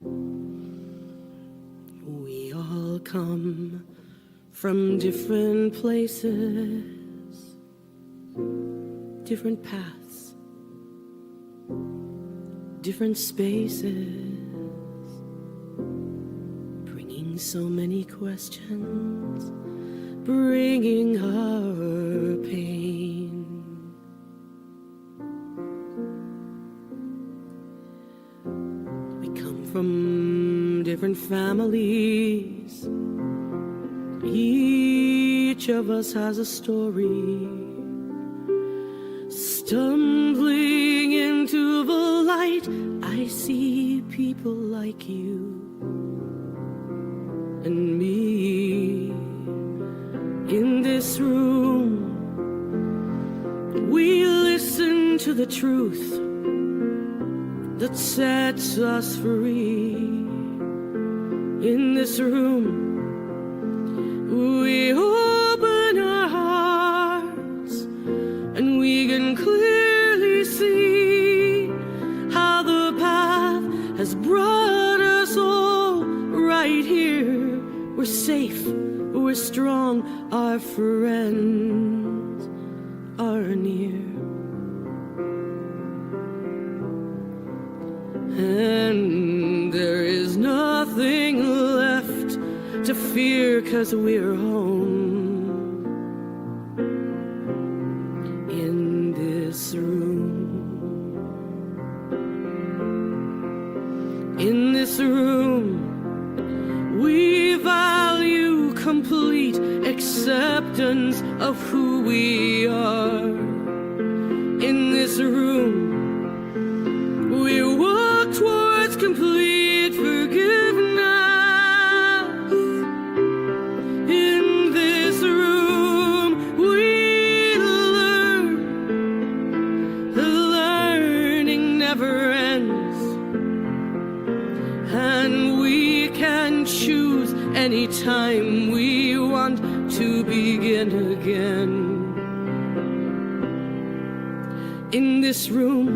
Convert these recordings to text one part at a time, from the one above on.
We all come from different places, different paths, different spaces, bringing so many questions, bringing our pain. We come from different families. Each of us has a story. Stumbling into the light, I see people like you and me. In this room, we listen to the truth that sets us free. In this room, we open our hearts and we can clearly see how the path has brought us all right here. We're safe, we're strong, our friends are near. And there is nothing left to fear, 'cause we're home in this room. In this room, we value complete acceptance of who we are. In this room, we walk towards complete forgiveness. In this room, we learn. The learning never ends. And we can choose anytime we want to begin again. In this room,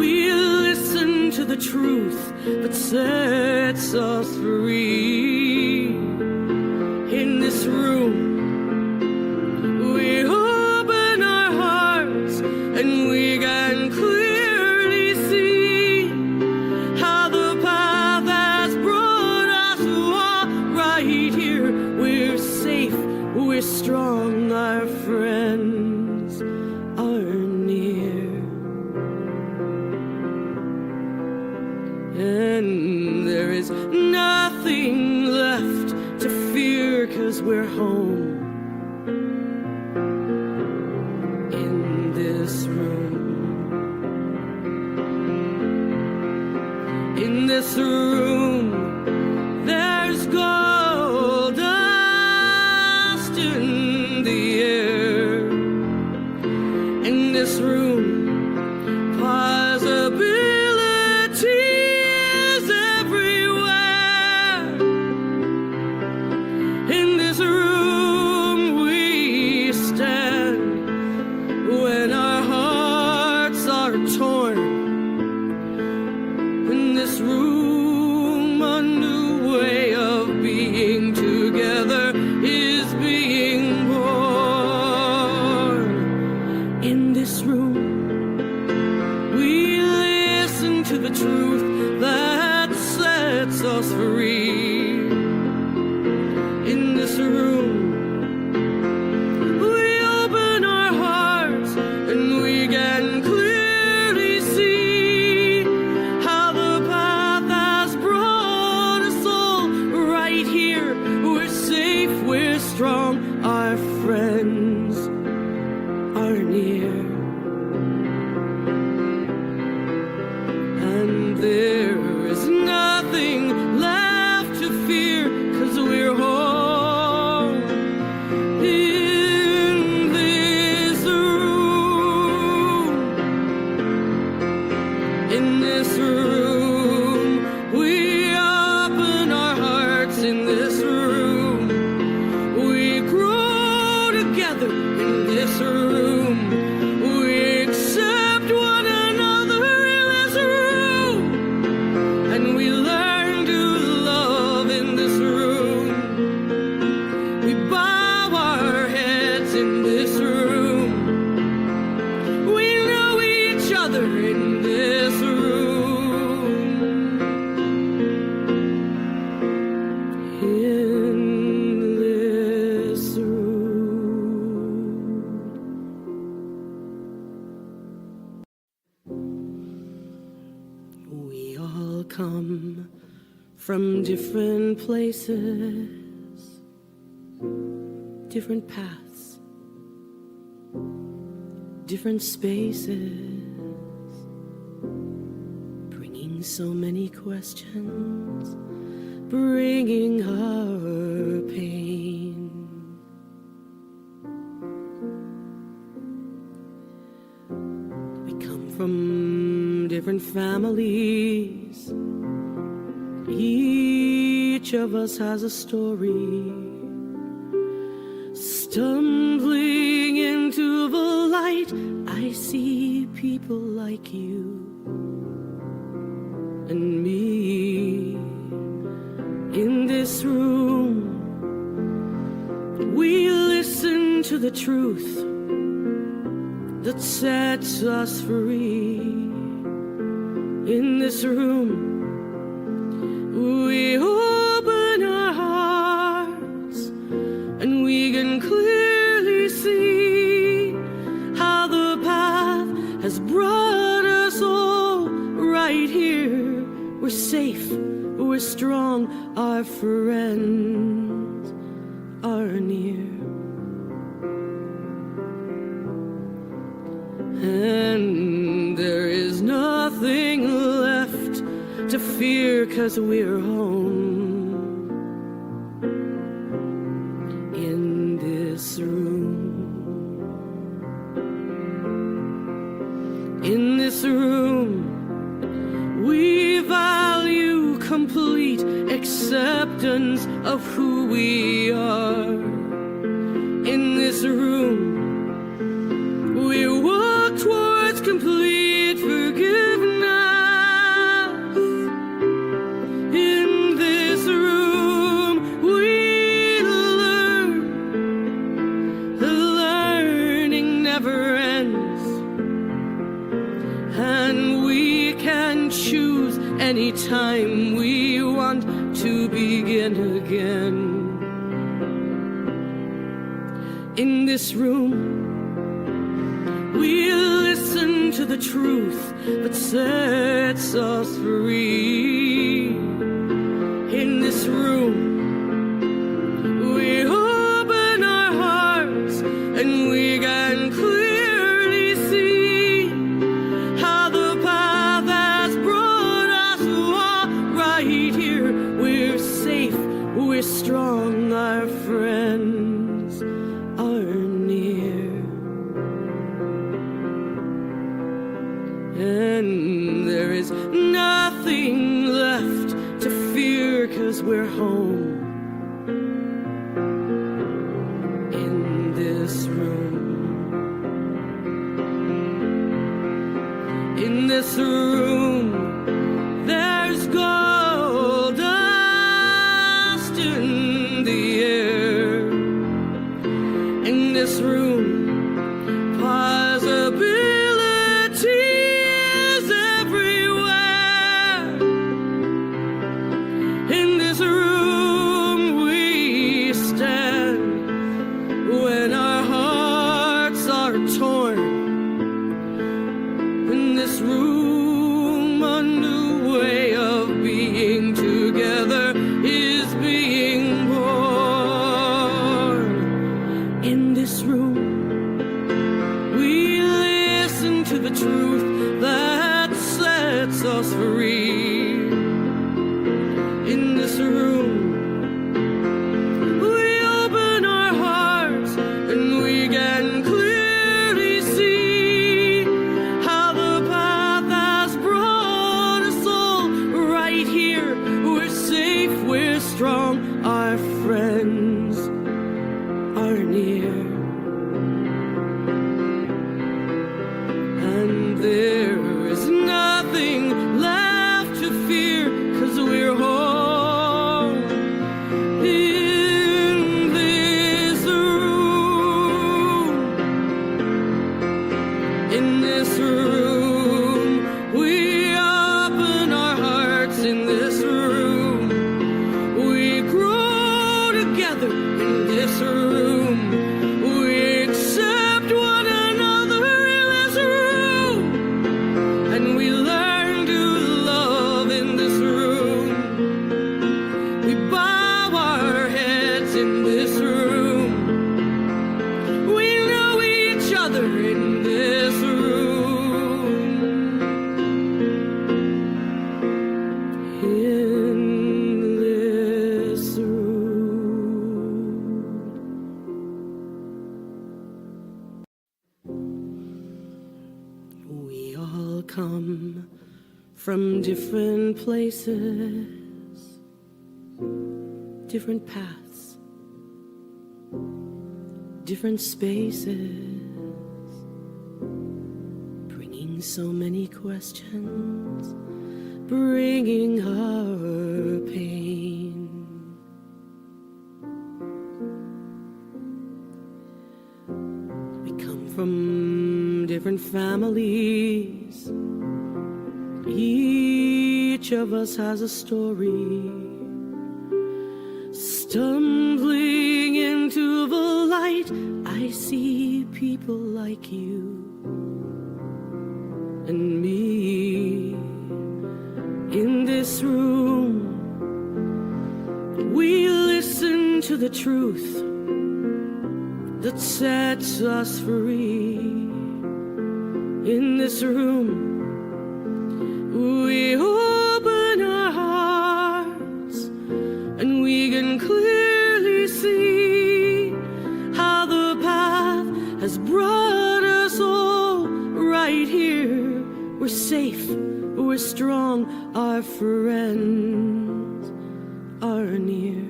we listen to the truth that sets us free. In this room, we open our hearts and we can clearly see how the path has brought us all right here. We're safe, we're strong, our friends are near. And there is nothing left to fear, 'cause we're home in this room. In this room, there's gold dust in the air. In this room, possibilities everywhere. In this room, we stand when our hearts are torn. In this room, a new way of being together is being born. In this room, we listen to the truth that sets us free. In this room, we open our hearts and we can clearly see how the path has brought us all right here. We're safe, we're strong, our friends are near. And there is nothing left come from different places, different paths, different spaces, bringing so many questions, bringing our pain. We come from different families. Each of us has a story. Stumbling into the light, I see people like you and me. In this room, we listen to the truth that sets us free. In this room, we open our hearts and we can clearly see how the path has brought us all right here. We're safe, we're strong, our friends are near. And there is nothing left to fear, 'cause we're home in this room. In this room, we value complete acceptance of who we are. In this room, we walk towards complete forgiveness. In this room, we learn. The learning never ends. And we can choose anytime we want to begin again. In this room, we listen to the truth that sets us free. In this room, we open our hearts and we can clearly see how the path has brought us all right here. We're safe, we're strong, our friends are near. And there is nothing left to fear, 'cause we're home in this room. In this room, there's gold dust in the air. In this room, possibilities everywhere. In this room we stand when our hearts are torn. In this room, a new way of being together is being born. In this room, we listen to the truth that sets us free. In this room, we open our hearts and we can clearly see how the path has brought us all right here. We're safe, we're strong, our friends are near. And there is nothing left to fear, 'cause we're home in this room. In this room, we open our hearts. In this room, we grow from different places, different paths, different spaces, bringing so many questions, bringing our pain. We come from different families. Each of us has a story. Stumbling into the light, I see people like you and me. In this room, we listen to the truth that sets us free. In this room, we open our hearts and we can clearly see how the path has brought us all right here. We're safe, we're strong, our friends are near.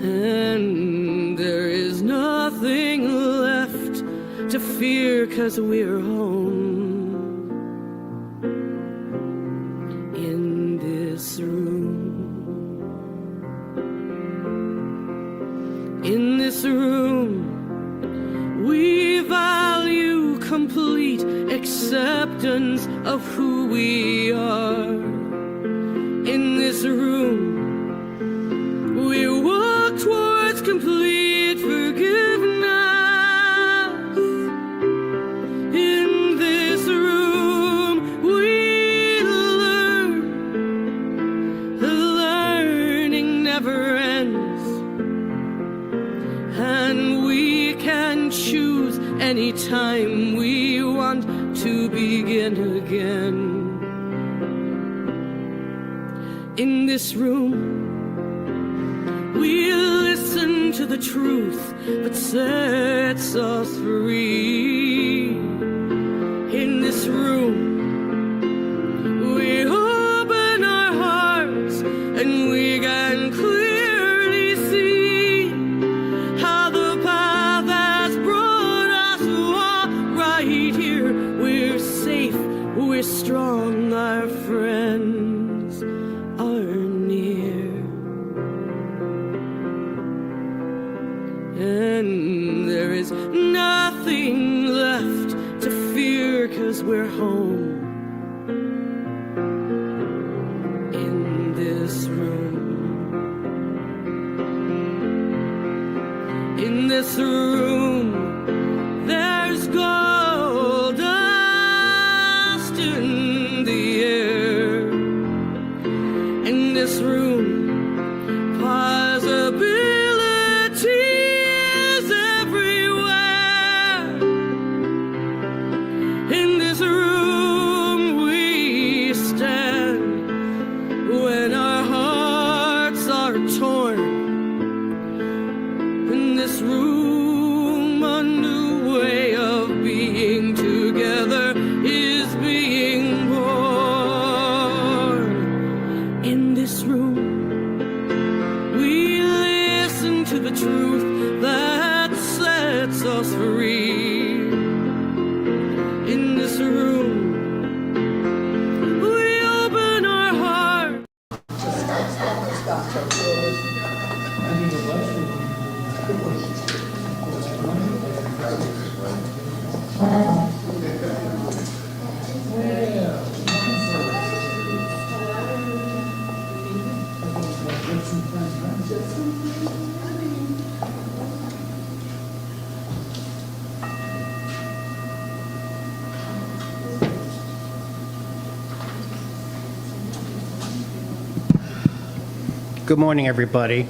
And there is nothing left to fear, 'cause we're home in this room. In this room, we value complete acceptance of who we are. In this room, we walk towards complete forgiveness. In this room, we learn. The learning never ends. And we can choose anytime we want to begin again. In this room, we listen to the truth that sets us free. In this room, we open our hearts and we can clearly see how the path has brought us all right here. We're safe, we're strong, our friends are near. And there is nothing left to fear, 'cause we're home in this room. In this room, there's gold dust in the air. In this room, possibilities everywhere. In this room, we stand when our hearts are torn. In this room, a new way of being together is being born. In this room, we listen to the truth that sets us free. In this room, we open our heart. Good morning, everybody,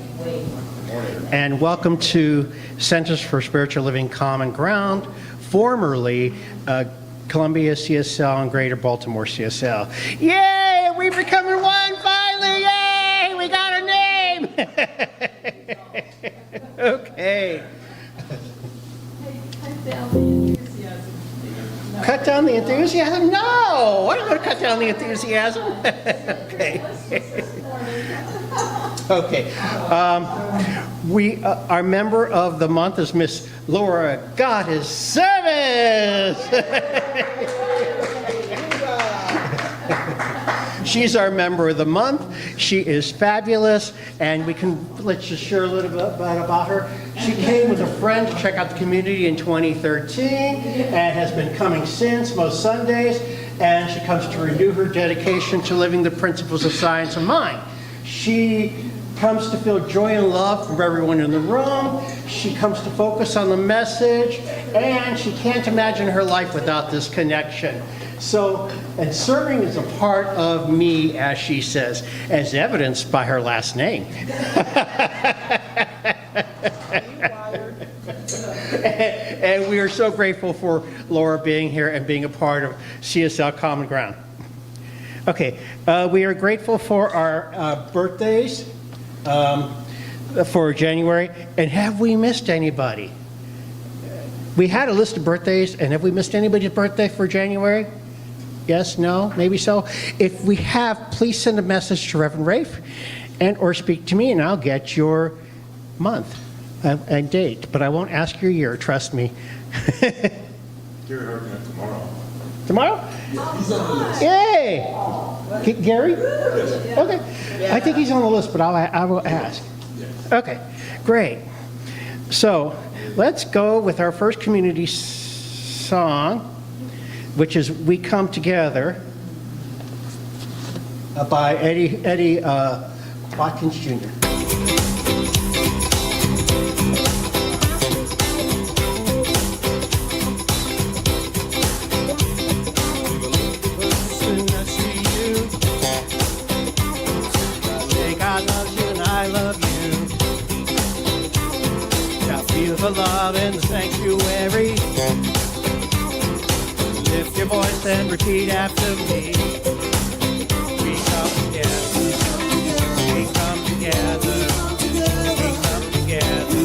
and welcome to Centers for Spiritual Living Common Ground, formerly Columbia CSL and Greater Baltimore CSL. Yay! We're becoming one finally! Yay! We got our name! Okay. cut down the enthusiasm? No, I'm not going to cut down the enthusiasm. Okay. Okay. Our member of the month is Miss Laura Goddess Service. She's our member of the month. She is fabulous, and let's just share a little bit about her. She came with a friend to check out the community in 2013 and has been coming since, most Sundays, and she comes to renew her dedication to living the principles of science of mind. She comes to feel joy and love from everyone in the room. She comes to focus on the message, and she can't imagine her life without this connection. So, and serving is a part of me, as she says, as evidenced by her last name. And we are so grateful for Laura being here and being a part of CSL Common Ground. Okay, we are grateful for our birthdays for January. And have we missed anybody? We had a list of birthdays, and have we missed anybody's birthday for January? Yes, no, maybe so. If we have, please send a message to Reverend Rafe or speak to me, and I'll get your month and date. But I won't ask your year, trust me. Gary Hartman tomorrow. Tomorrow? He's on the list. Yay! Gary? Yes. Okay. I think he's on the list, but I will ask. Yes. Okay, great. So let's go with our first community song, which is "We Come Together" by Eddie Watkins Jr. The love in the sanctuary. Lift your voice and repeat after me. We come together. We come together. We come together.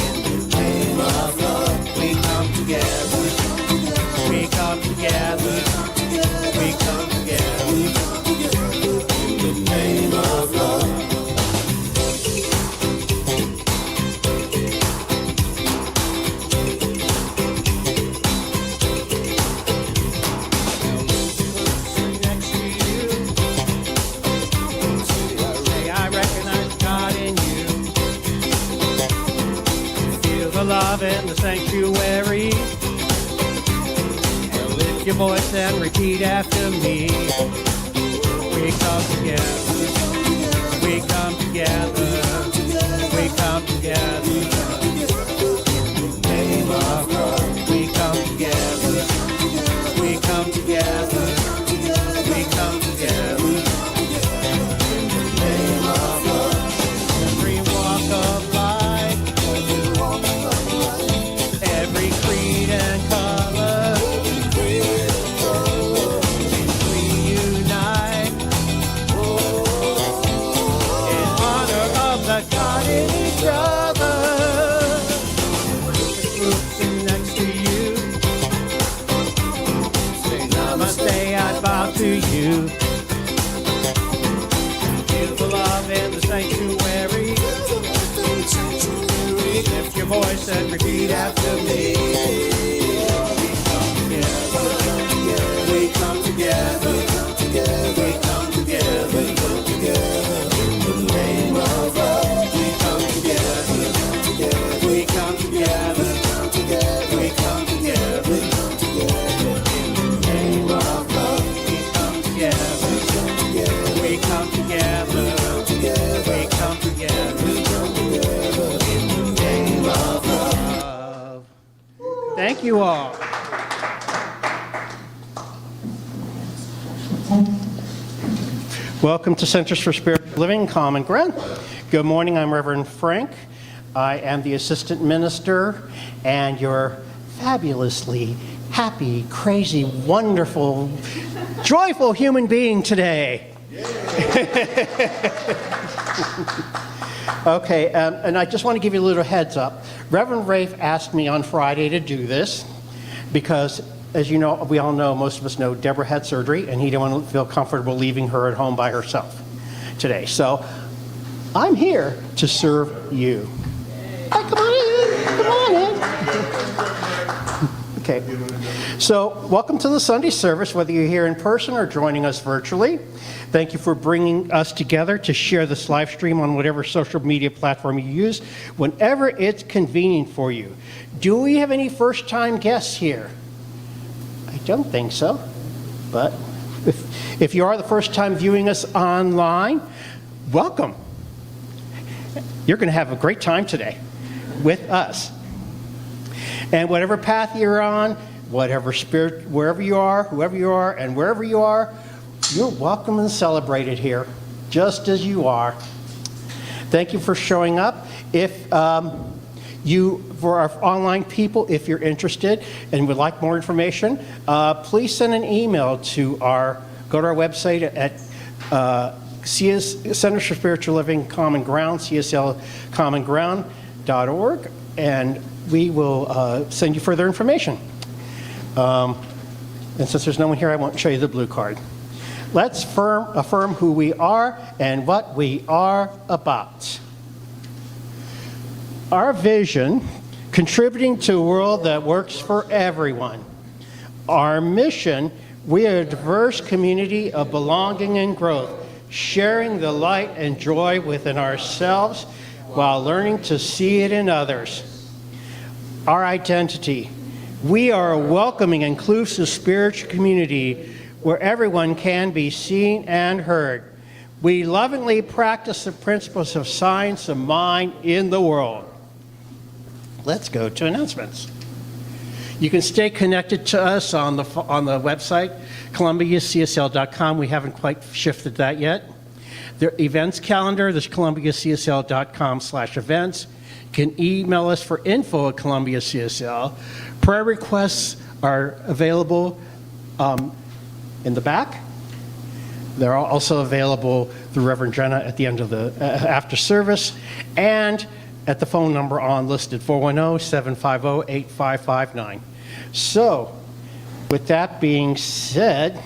In the name of love. We come together. We come together. We come together. In the name of love. Love in the sanctuary. Now lift your voice and repeat after me. We come together. We come together. We come together. In the name of love. We come together. We come together. We come together. In the name of love. Every walk of life. Every creed and color, we unite in honor of the God in each other. Groups next to you, say namaste, I bow to you. Feel the love in the sanctuary. Lift your voice and repeat after me. We come together. We come together. We come together. We come together. In the name of love. We come together. We come together. We come together. In the name of love. We come together. We come together. We come together. Thank you all. Welcome to Centers for Spiritual Living, Common Ground. Good morning, I'm Reverend Frank. I am the assistant minister and your fabulously happy, crazy, wonderful, joyful human being today. Okay, and I just want to give you a little heads up. Reverend Rafe asked me on Friday to do this because as you know, we all know, most of us know, Deborah had surgery, and he didn't want to feel comfortable leaving her at home by herself today. So I'm here to serve you. Hi, come on in. Okay. So welcome to the Sunday service, whether you're here in person or joining us virtually. Thank you for bringing us together to share this live stream on whatever social media platform you use, whenever it's convenient for you. Do we have any first-time guests here? I don't think so, but if you are the first time viewing us online, welcome. You're going to have a great time today with us. And whatever path you're on, whatever spirit, wherever you are, whoever you are, and wherever you are, you're welcome and celebrated here, just as you are. Thank you for showing up. If for our online people, if you're interested and would like more information, please send an email to go to our website at Centers for Spiritual Living Common Ground, cslcommonground.org, and we will send you further information. And since there's no one here, I won't show you the blue card. Let's affirm who we are and what we are about. Our vision, contributing to a world that works for everyone. Our mission, we are a diverse community of belonging and growth, sharing the light and joy within ourselves while learning to see it in others. Our identity, we are a welcoming, inclusive spiritual community where everyone can be seen and heard. We lovingly practice the principles of science of mind in the world. Let's go to announcements. You can stay connected to us on the website, columbiacsl.com. We haven't quite shifted that yet. The events calendar, there's columbiacsl.com/events. You can email us for info@columbiacsl. Prayer requests are available in the back. They're also available through Reverend Jenna at the end of the after service, and at the phone number listed, 410-750-8559. So, with that being said,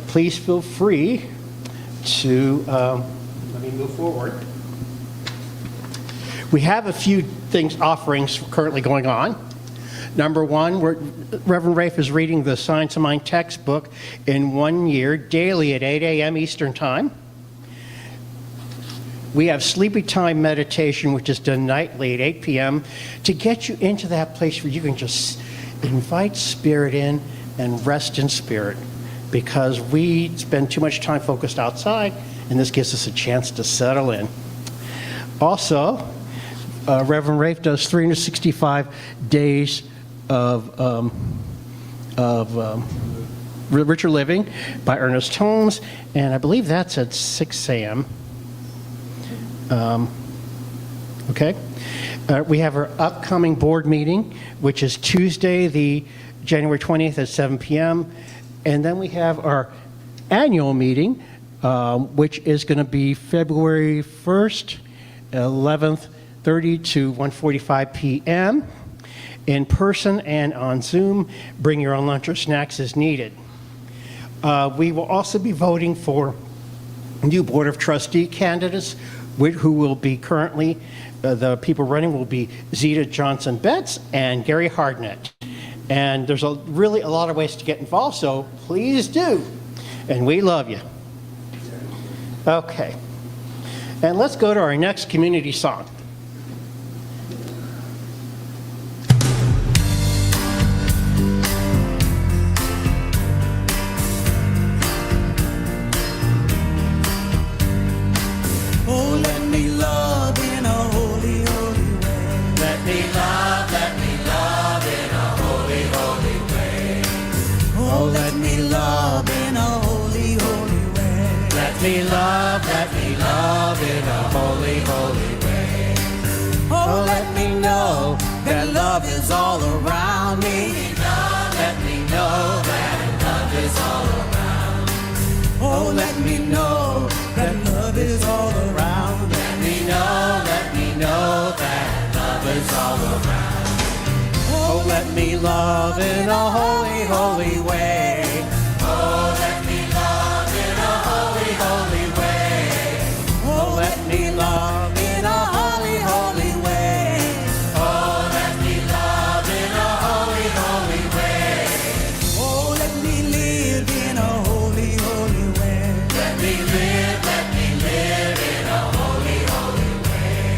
please feel free to let me move forward. We have a few offerings currently going on. Number one, Reverend Rafe is reading the Science of Mind textbook in 1 year, daily at 8 a.m. Eastern Time. We have sleepy time meditation, which is done nightly at 8 p.m. to get you into that place where you can just invite spirit in and rest in spirit, because we spend too much time focused outside, and this gives us a chance to settle in. Also, Reverend Rafe does 365 days of Richer Living by Ernest Holmes, and I believe that's at 6 a.m. Okay. We have our upcoming board meeting, which is Tuesday, the January 20th at 7 p.m. And then we have our annual meeting, which is going to be February 1st, 11:30 to 1:45 p.m. in person and on Zoom. Bring your own lunch or snacks as needed. We will also be voting for new Board of Trustee candidates, who will be currently, the people running will be Zeta Johnson-Betts and Gary Hardnett. And there's really a lot of ways to get involved, so please do. And we love you. Okay. And let's go to our next community song. Let me love in a holy, holy way. Oh, let me know that love is all around me. Let me know that love is all around. Oh, let me know that love is all around. Let me know that love is all around. Oh, let me love in a holy, holy way. Oh, let me love in a holy, holy way. Oh, let me love in a holy, holy way. Oh, let me love in a holy, holy way. Oh, let me live in a holy, holy way. Let me live in a holy, holy way.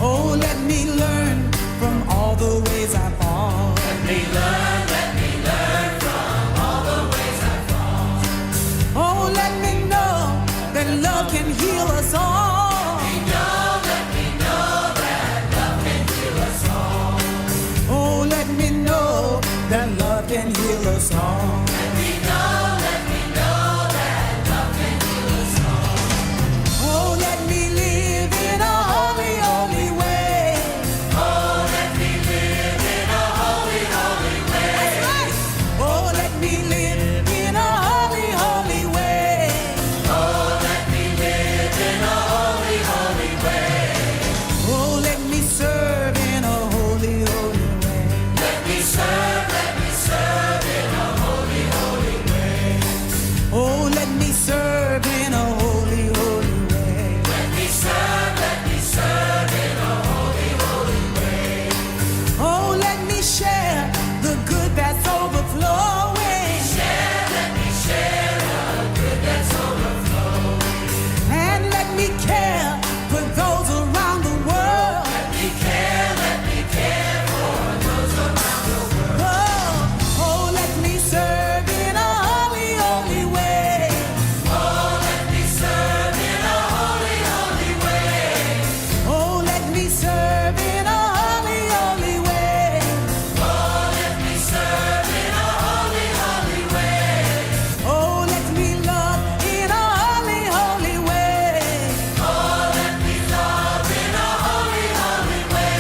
Oh, let me learn from all the ways I fall. Let me learn from all the ways I've fallen. Oh, let me know that love can heal us all. Let me know that love can heal us all. Oh, let me know that love can heal us all. Let me know that love can heal us all. Oh, let me live in a holy, holy way. Oh, let me live in a holy, holy way. That's right. Oh, let me live in a holy, holy way. Oh, let me live in a holy, holy way. Oh, let me serve in a holy, holy way. Let me serve in a holy, holy way. Oh, let me serve in a holy, holy way. Let me serve in a holy, holy way. Oh, let me share the good that's overflowing. Let me share the good that's overflowing. And let me care for those around the world. Let me care for those around the world. Oh, let me serve in a holy, holy way. Oh, let me serve in a holy, holy way. Oh, let me serve in a holy, holy way. Oh, let me serve in a holy, holy way. Oh, let me love in a holy, holy way. Oh, let me love in a holy, holy way.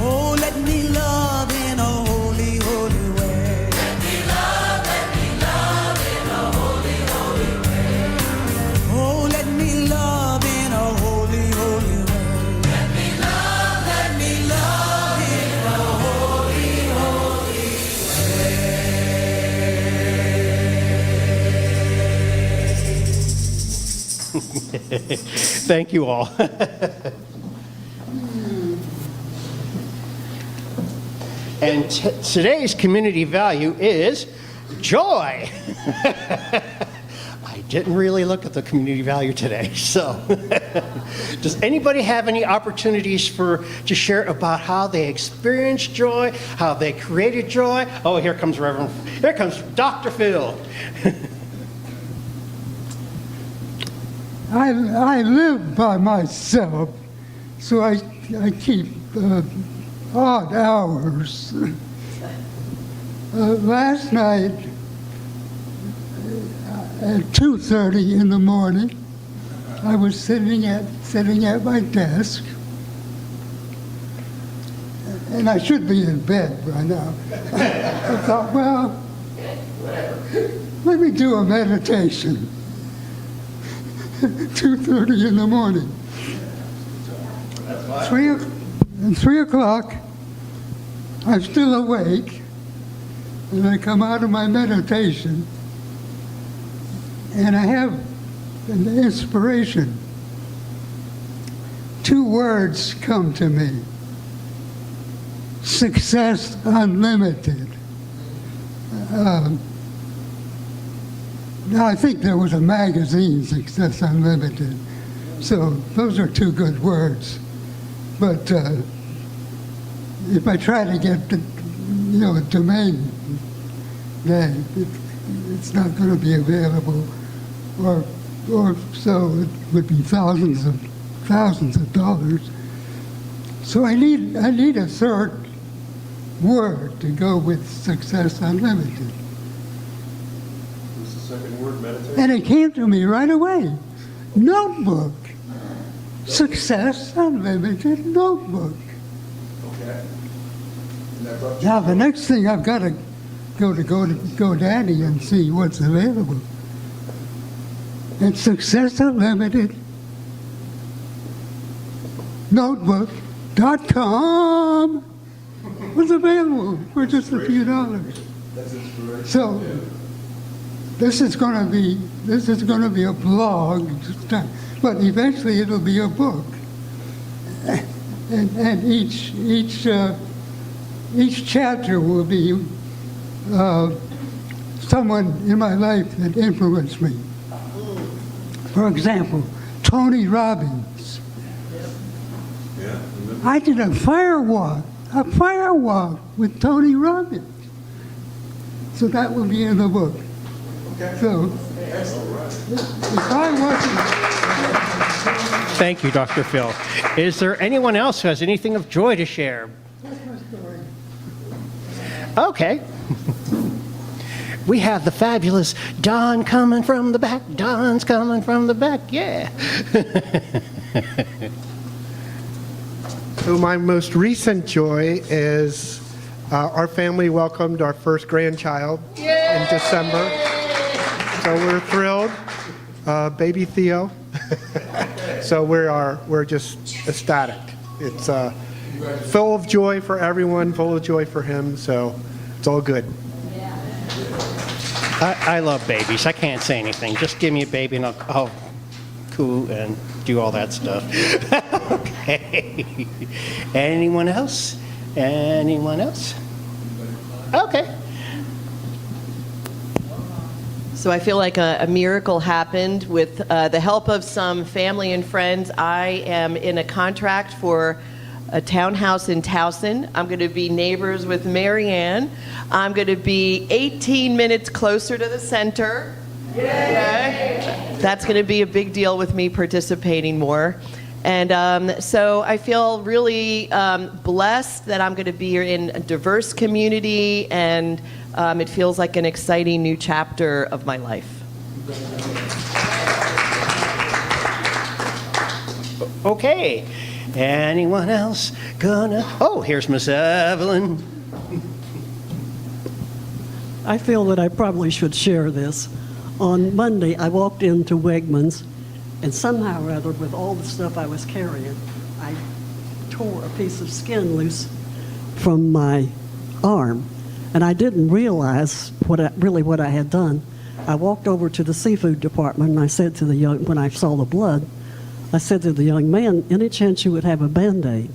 Oh, let me love in a holy, holy way. Let me love in a holy, holy way. Oh, let me love in a holy, holy way. Let me love in a holy, holy Thank you all. And today's community value is joy. I didn't really look at the community value today, so. Does anybody have any opportunities to share about how they experienced joy, how they created joy? Oh, here comes Dr. Phil. I live by myself, so I keep odd hours. Last night at 2:30 in the morning, I was sitting at my desk, and I should be in bed by now. I thought, well, let me do a meditation. 2:30 in the morning. 3 o'clock, I'm still awake, and I come out of my meditation, and I have an inspiration. 2 words come to me: success unlimited. Now, I think there was a magazine, Success Unlimited, so those are 2 good words. But if I try to get the, a domain name, it's not going to be available, or so it would be thousands of dollars. So I need a third word to go with Success Unlimited. Second word, meditate. And it came to me right away. Notebook. Success Unlimited notebook. Okay. And that brought you Now the next thing I've got to go to GoDaddy and see what's available. And Success Unlimited notebook.com. was available for just a few dollars. That's inspiration. So this is going to be a blog, but eventually it'll be a book. And each chapter will be someone in my life that influenced me. For example, Tony Robbins. Yeah. I did a fire walk with Tony Robbins. So that will be in the book. Okay. So if I wasn't, Thank you, Dr. Phil. Is there anyone else who has anything of joy to share? that's my story. Okay. We have the fabulous Don coming from the back. Don's coming from the back. Yeah. So my most recent joy is our family welcomed our first grandchild in December. So we're thrilled, baby Theo. So we're just ecstatic. It's full of joy for everyone, full of joy for him. So it's all good. I love babies. I can't say anything. Just give me a baby and I'll coo and do all that stuff. Okay. Anyone else? Anyone else? Okay. So I feel like a miracle happened with the help of some family and friends. I am in a contract for a townhouse in Towson. I'm going to be neighbors with Marianne. I'm going to be 18 minutes closer to the center. Okay. That's going to be a big deal with me participating more. And so I feel really blessed that I'm going to be in a diverse community, and it feels like an exciting new chapter of my life. Okay. Anyone else gonna? Oh, here's Miss Evelyn. I feel that I probably should share this. On Monday, I walked into Wegmans, and somehow or other, with all the stuff I was carrying, I tore a piece of skin loose from my arm, and I didn't realize what I had done. I walked over to the seafood department, and I said to when I saw the blood, I said to the young man, any chance you would have a Band-Aid?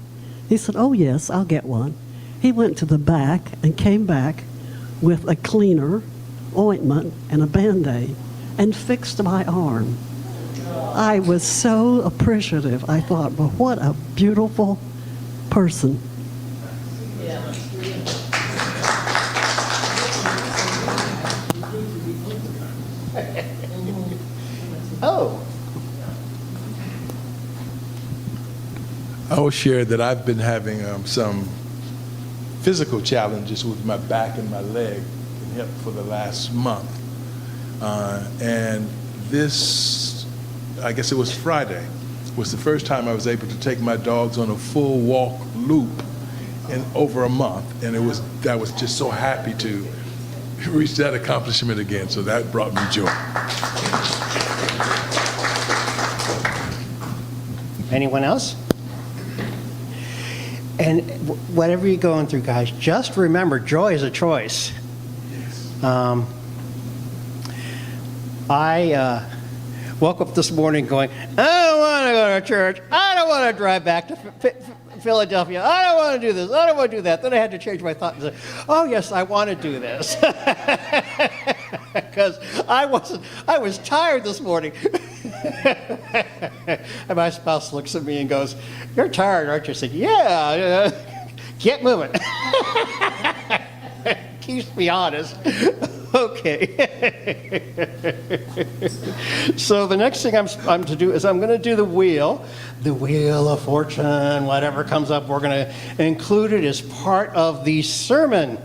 He said, oh yes, I'll get one. He went to the back and came back with a cleaner, ointment, and a Band-Aid and fixed my arm. I was so appreciative. I thought, well, what a beautiful person. Oh. I will share that I've been having some physical challenges with my back and my leg and hip for the last month. And this, I guess it was Friday, was the first time I was able to take my dogs on a full walk loop in over a month. And I was just so happy to reach that accomplishment again. So that brought me joy. Anyone else? And whatever you're going through, guys, just remember, joy is a choice. I woke up this morning going, I don't want to go to church. I don't want to drive back to Philadelphia. I don't want to do this. I don't want to do that. Then I had to change my thought and say, oh, yes, I want to do this. Because I was tired this morning. And my spouse looks at me and goes, you're tired, aren't you? I said, yeah, get moving. Keeps me honest. Okay. So the next thing I'm to do is I'm going to do the wheel of fortune, whatever comes up, we're going to include it as part of the sermon.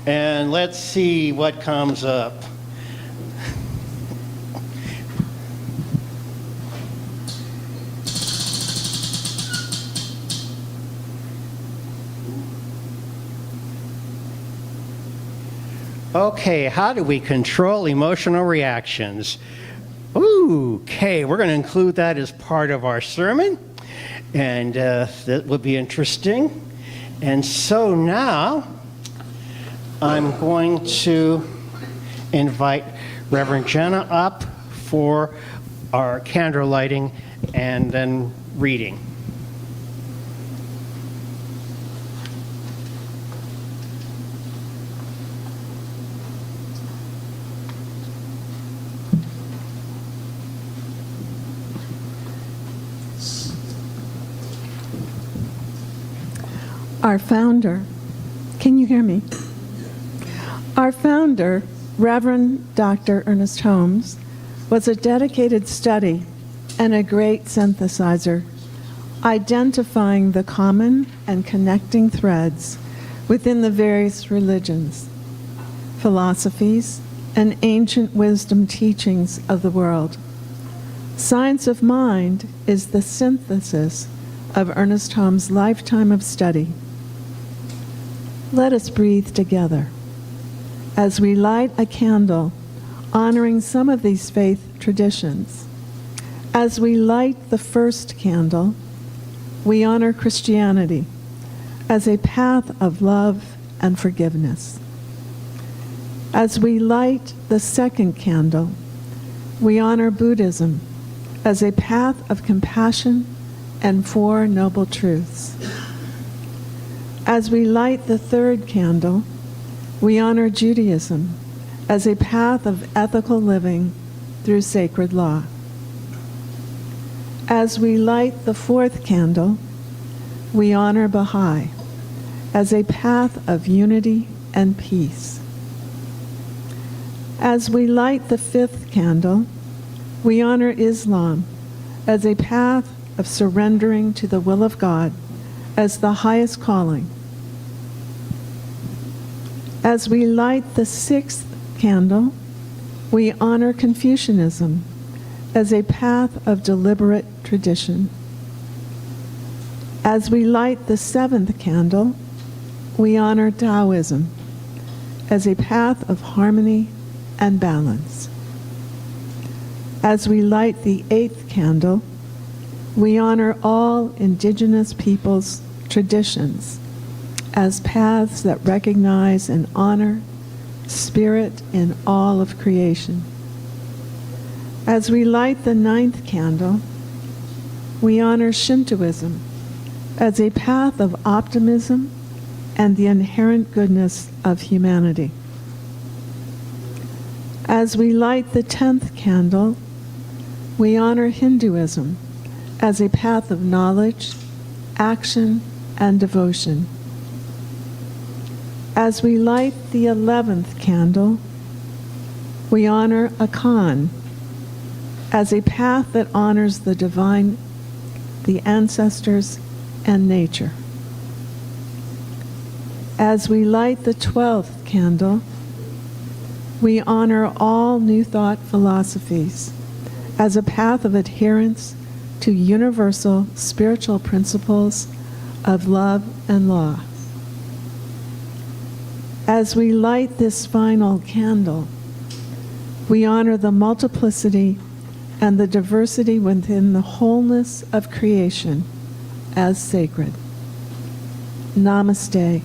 And let's see what comes up. Okay, how do we control emotional reactions? Okay, we're going to include that as part of our sermon, and that will be interesting. And so now I'm going to invite Reverend Jenna up for our candle lighting and then reading. Our founder, can you hear me? Our founder, Reverend Dr. Ernest Holmes, was a dedicated study and a great synthesizer, identifying the common and connecting threads within the various religions, philosophies, and ancient wisdom teachings of the world. Science of Mind is the synthesis of Ernest Holmes' lifetime of study. Let us breathe together as we light a candle honoring some of these faith traditions. As we light the first candle, we honor Christianity as a path of love and forgiveness. As we light the second candle, we honor Buddhism as a path of compassion and Four Noble Truths. As we light the third candle, we honor Judaism as a path of ethical living through sacred law. As we light the fourth candle, we honor Baha'i as a path of unity and peace. As we light the fifth candle, we honor Islam as a path of surrendering to the will of God as the highest calling. As we light the sixth candle, we honor Confucianism as a path of deliberate tradition. As we light the seventh candle, we honor Taoism as a path of harmony and balance. As we light the eighth candle, we honor all Indigenous peoples' traditions as paths that recognize and honor spirit in all of creation. As we light the ninth candle, we honor Shintoism as a path of optimism and the inherent goodness of humanity. As we light the 10th candle, we honor Hinduism as a path of knowledge, action, and devotion. As we light the 11th candle, we honor Akan as a path that honors the divine, the ancestors, and nature. As we light the 12th candle, we honor all New Thought philosophies as a path of adherence to universal spiritual principles of love and law. As we light this final candle, we honor the multiplicity and the diversity within the wholeness of creation as sacred. Namaste.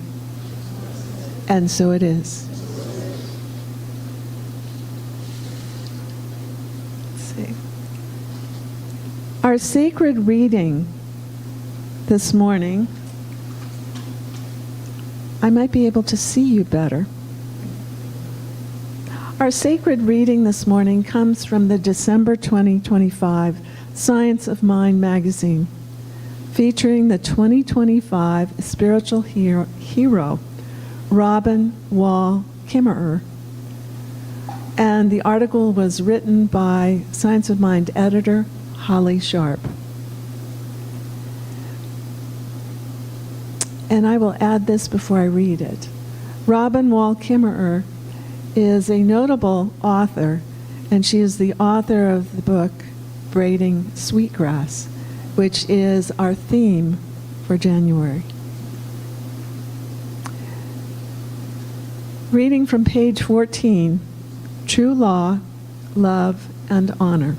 And so it is. Let's see. Our sacred reading this morning, I might be able to see you better. Our sacred reading this morning comes from the December 2025 Science of Mind magazine, featuring the 2025 spiritual hero, Robin Wall Kimmerer. And the article was written by Science of Mind editor Holly Sharp. And I will add this before I read it. Robin Wall Kimmerer is a notable author, and she is the author of the book Braiding Sweetgrass, which is our theme for January. Reading from page 14, True Law, Love, and Honor.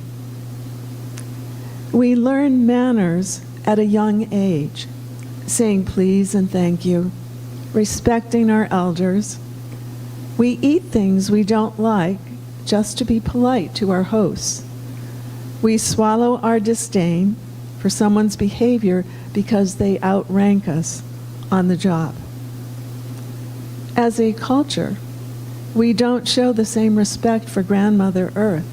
We learn manners at a young age, saying please and thank you, respecting our elders. We eat things we don't like just to be polite to our hosts. We swallow our disdain for someone's behavior because they outrank us on the job. As a culture, we don't show the same respect for Grandmother Earth.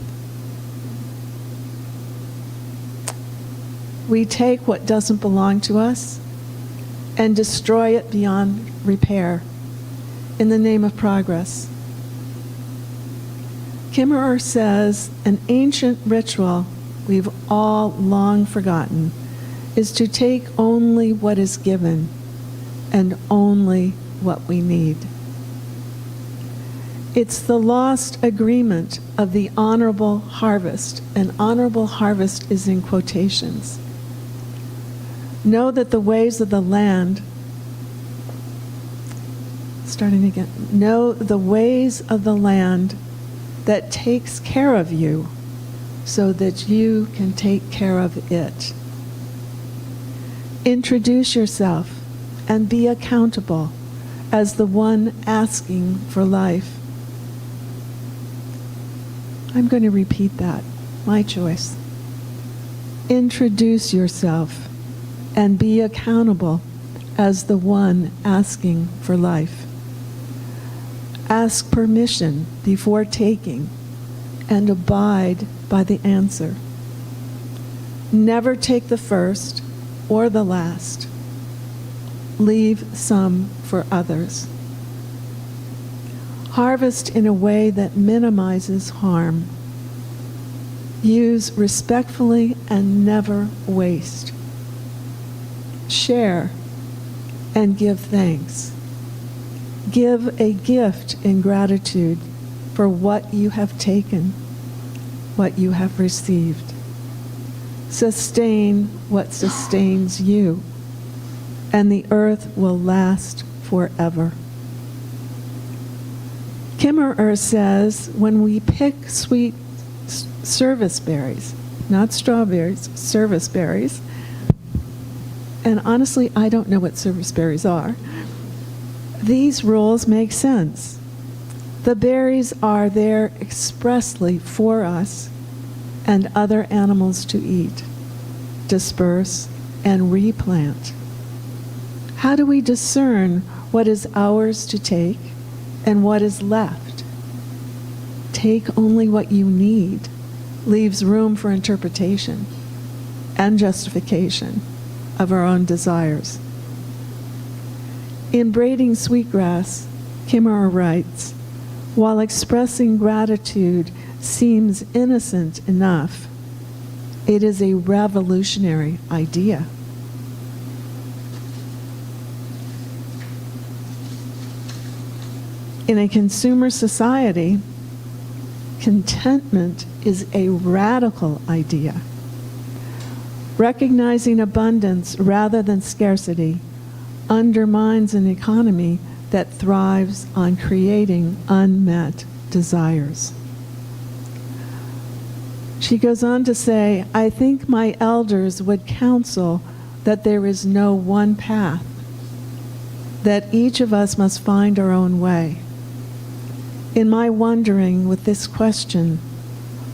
We take what doesn't belong to us and destroy it beyond repair in the name of progress. Kimmerer says an ancient ritual we've all long forgotten is to take only what is given and only what we need. It's the lost agreement of the honorable harvest, and honorable harvest is in quotations. Know that the ways of the land, starting again, know the ways of the land that takes care of you so that you can take care of it. Introduce yourself and be accountable as the one asking for life. I'm going to repeat that, my choice. Introduce yourself and be accountable as the one asking for life. Ask permission before taking and abide by the answer. Never take the first or the last. Leave some for others. Harvest in a way that minimizes harm. Use respectfully and never waste. Share and give thanks. Give a gift in gratitude for what you have taken, what you have received. Sustain what sustains you, and the earth will last forever. Kimmerer says when we pick sweet service berries, not strawberries, service berries, and honestly, I don't know what service berries are, these rules make sense. The berries are there expressly for us and other animals to eat, disperse, and replant. How do we discern what is ours to take and what is left? Take only what you need leaves room for interpretation and justification of our own desires. In Braiding Sweetgrass, Kimmerer writes, while expressing gratitude seems innocent enough, it is a revolutionary idea. In a consumer society, contentment is a radical idea. Recognizing abundance rather than scarcity undermines an economy that thrives on creating unmet desires. She goes on to say, I think my elders would counsel that there is no one path, that each of us must find our own way. In my wondering with this question,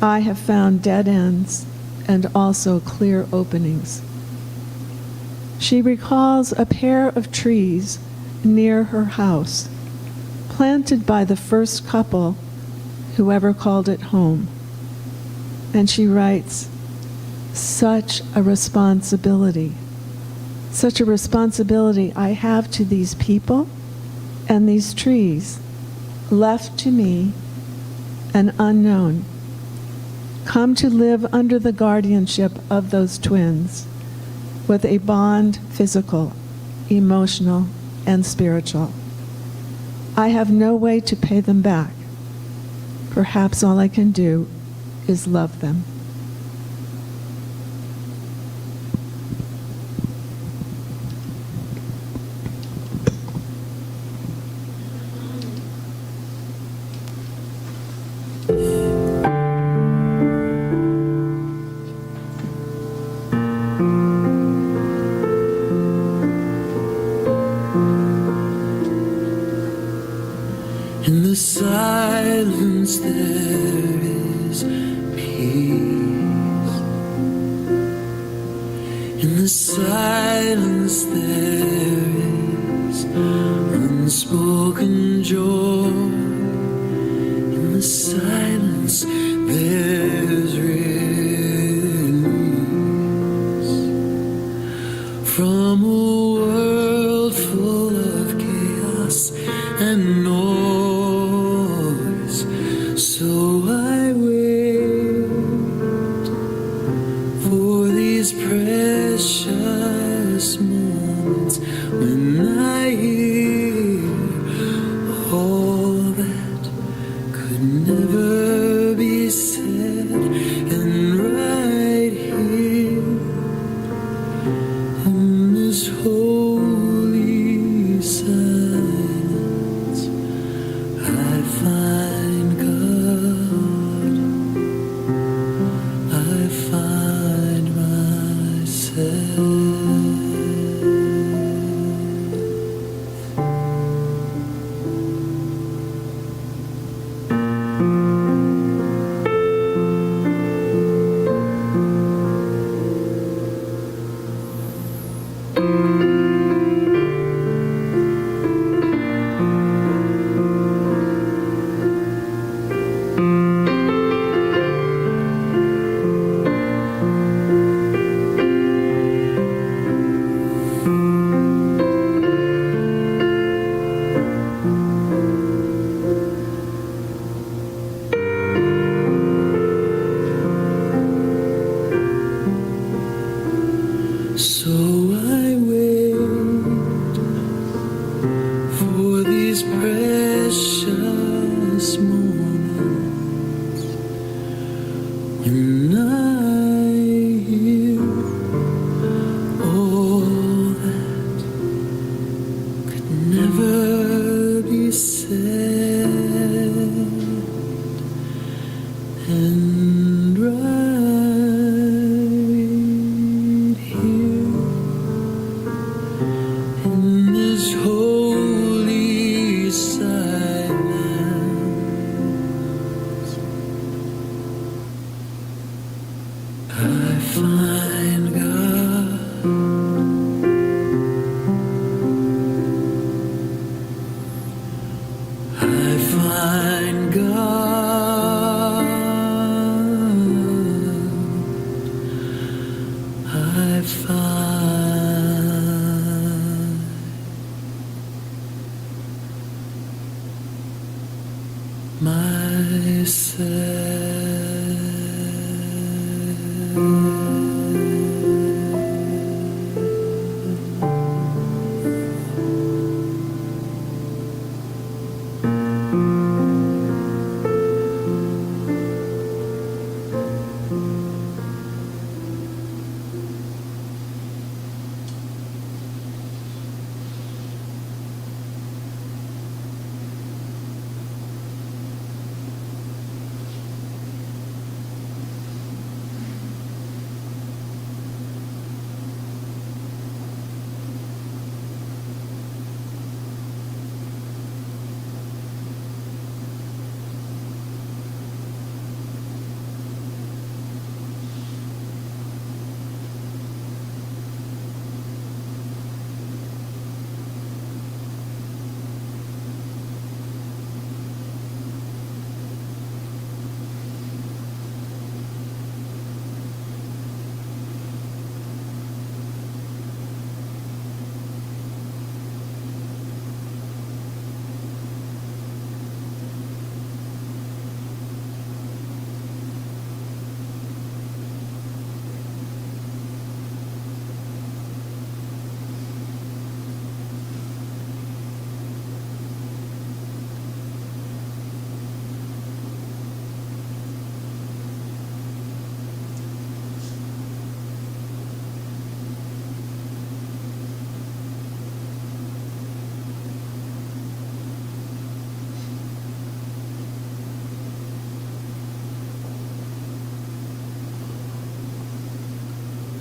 I have found dead ends and also clear openings. She recalls a pair of trees near her house, planted by the first couple who ever called it home. And she writes, such a responsibility I have to these people and these trees, left to me and unknown, come to live under the guardianship of those twins with a bond physical, emotional, and spiritual. I have no way to pay them back. Perhaps all I can do is love them. silence there's release from a world full of chaos and noise. So I wait for these precious moments when I hear all that could never be said, and right here in this holy silence I find God, I find myself. So I wait for these precious moments when I hear all that could never be said, and right here in this holy silence I find God, I find God, I find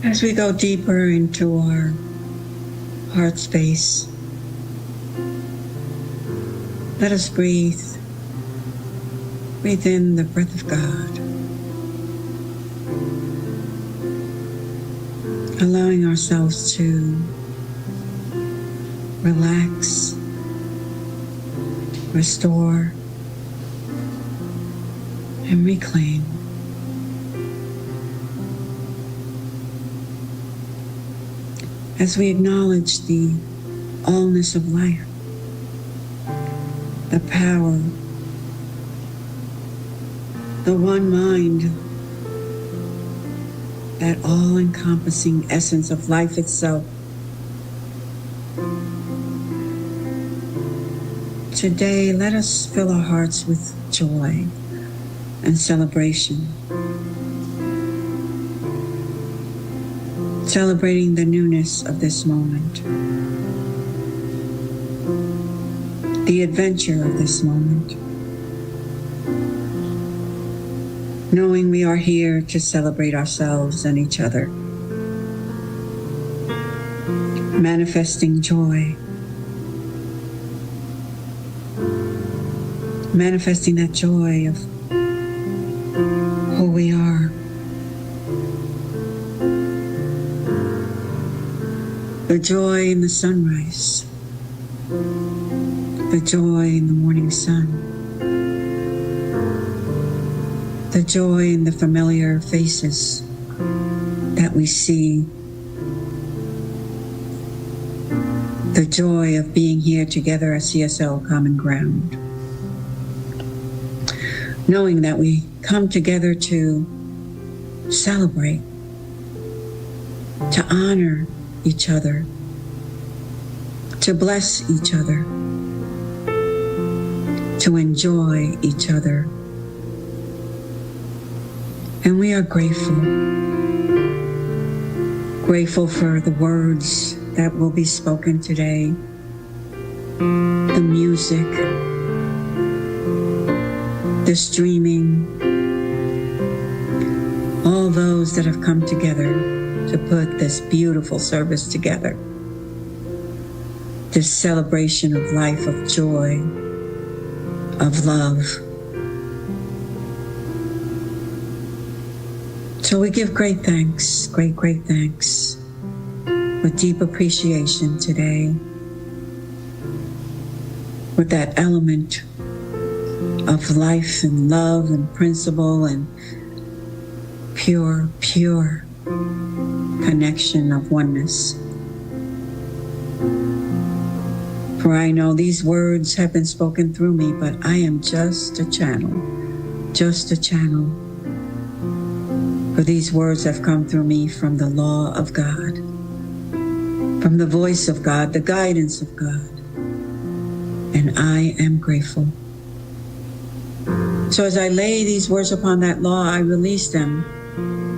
As we go deeper into our heart space, let us breathe. Breathe in the breath of God, allowing ourselves to relax, restore, and reclaim. As we acknowledge the allness of life, the power, the one mind, that all-encompassing essence of life itself. Today, let us fill our hearts with joy and celebration, celebrating the newness of this moment, the adventure of this moment, knowing we are here to celebrate ourselves and each other, manifesting joy, manifesting that joy of who we are. The joy in the sunrise, the joy in the morning sun, the joy in the familiar faces that we see, the joy of being here together at CSL Common Ground, knowing that we come together to celebrate, to honor each other, to bless each other, to enjoy each other. And we are grateful for the words that will be spoken today, the music, the streaming, all those that have come together to put this beautiful service together, this celebration of life, of joy, of love. So we give great thanks, great thanks, with deep appreciation today, with that element of life and love and principle and pure connection of oneness. For I know these words have been spoken through me, but I am just a channel. For these words have come through me from the law of God, from the voice of God, the guidance of God. And I am grateful. So as I lay these words upon that law, I release them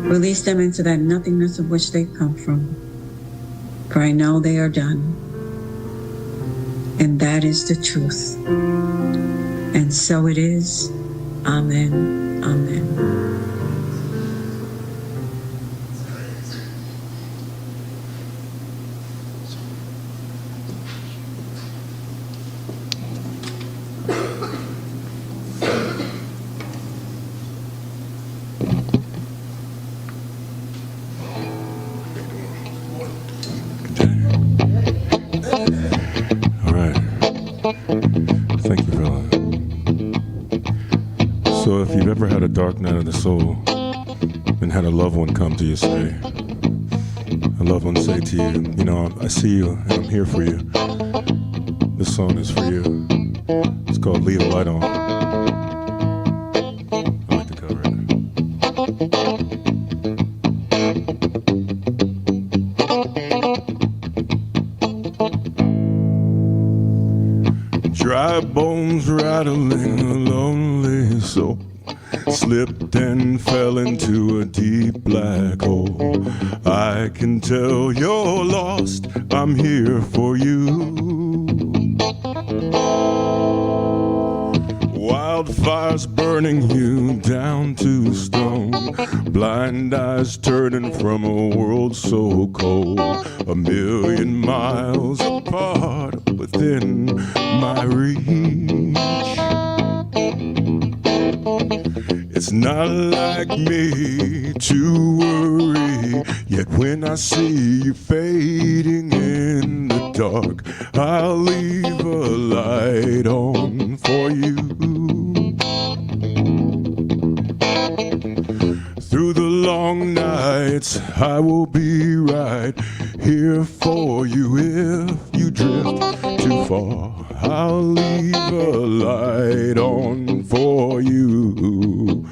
into that nothingness of which they come from. For I know they are done. And that is the truth. And so it is. Amen. Amen. So if you've ever had a dark night of the soul and had a loved one come to you, say, a loved one say to you, you know, I see you and I'm here for you. This song is for you. It's called Leave the Light On. I like to cover it. Dry bones rattling, a lonely soul slipped and fell into a deep black hole. I can tell you're lost, I'm here for you. Wildfires burning you down to stone, blind eyes turning from a world so cold, 1,000,000 miles apart within my reach. It's not like me to worry, yet when I see you fading in the dark, I'll leave a light on for you. long nights, I will be right here for you. If you drift too far, I'll leave a light on for you.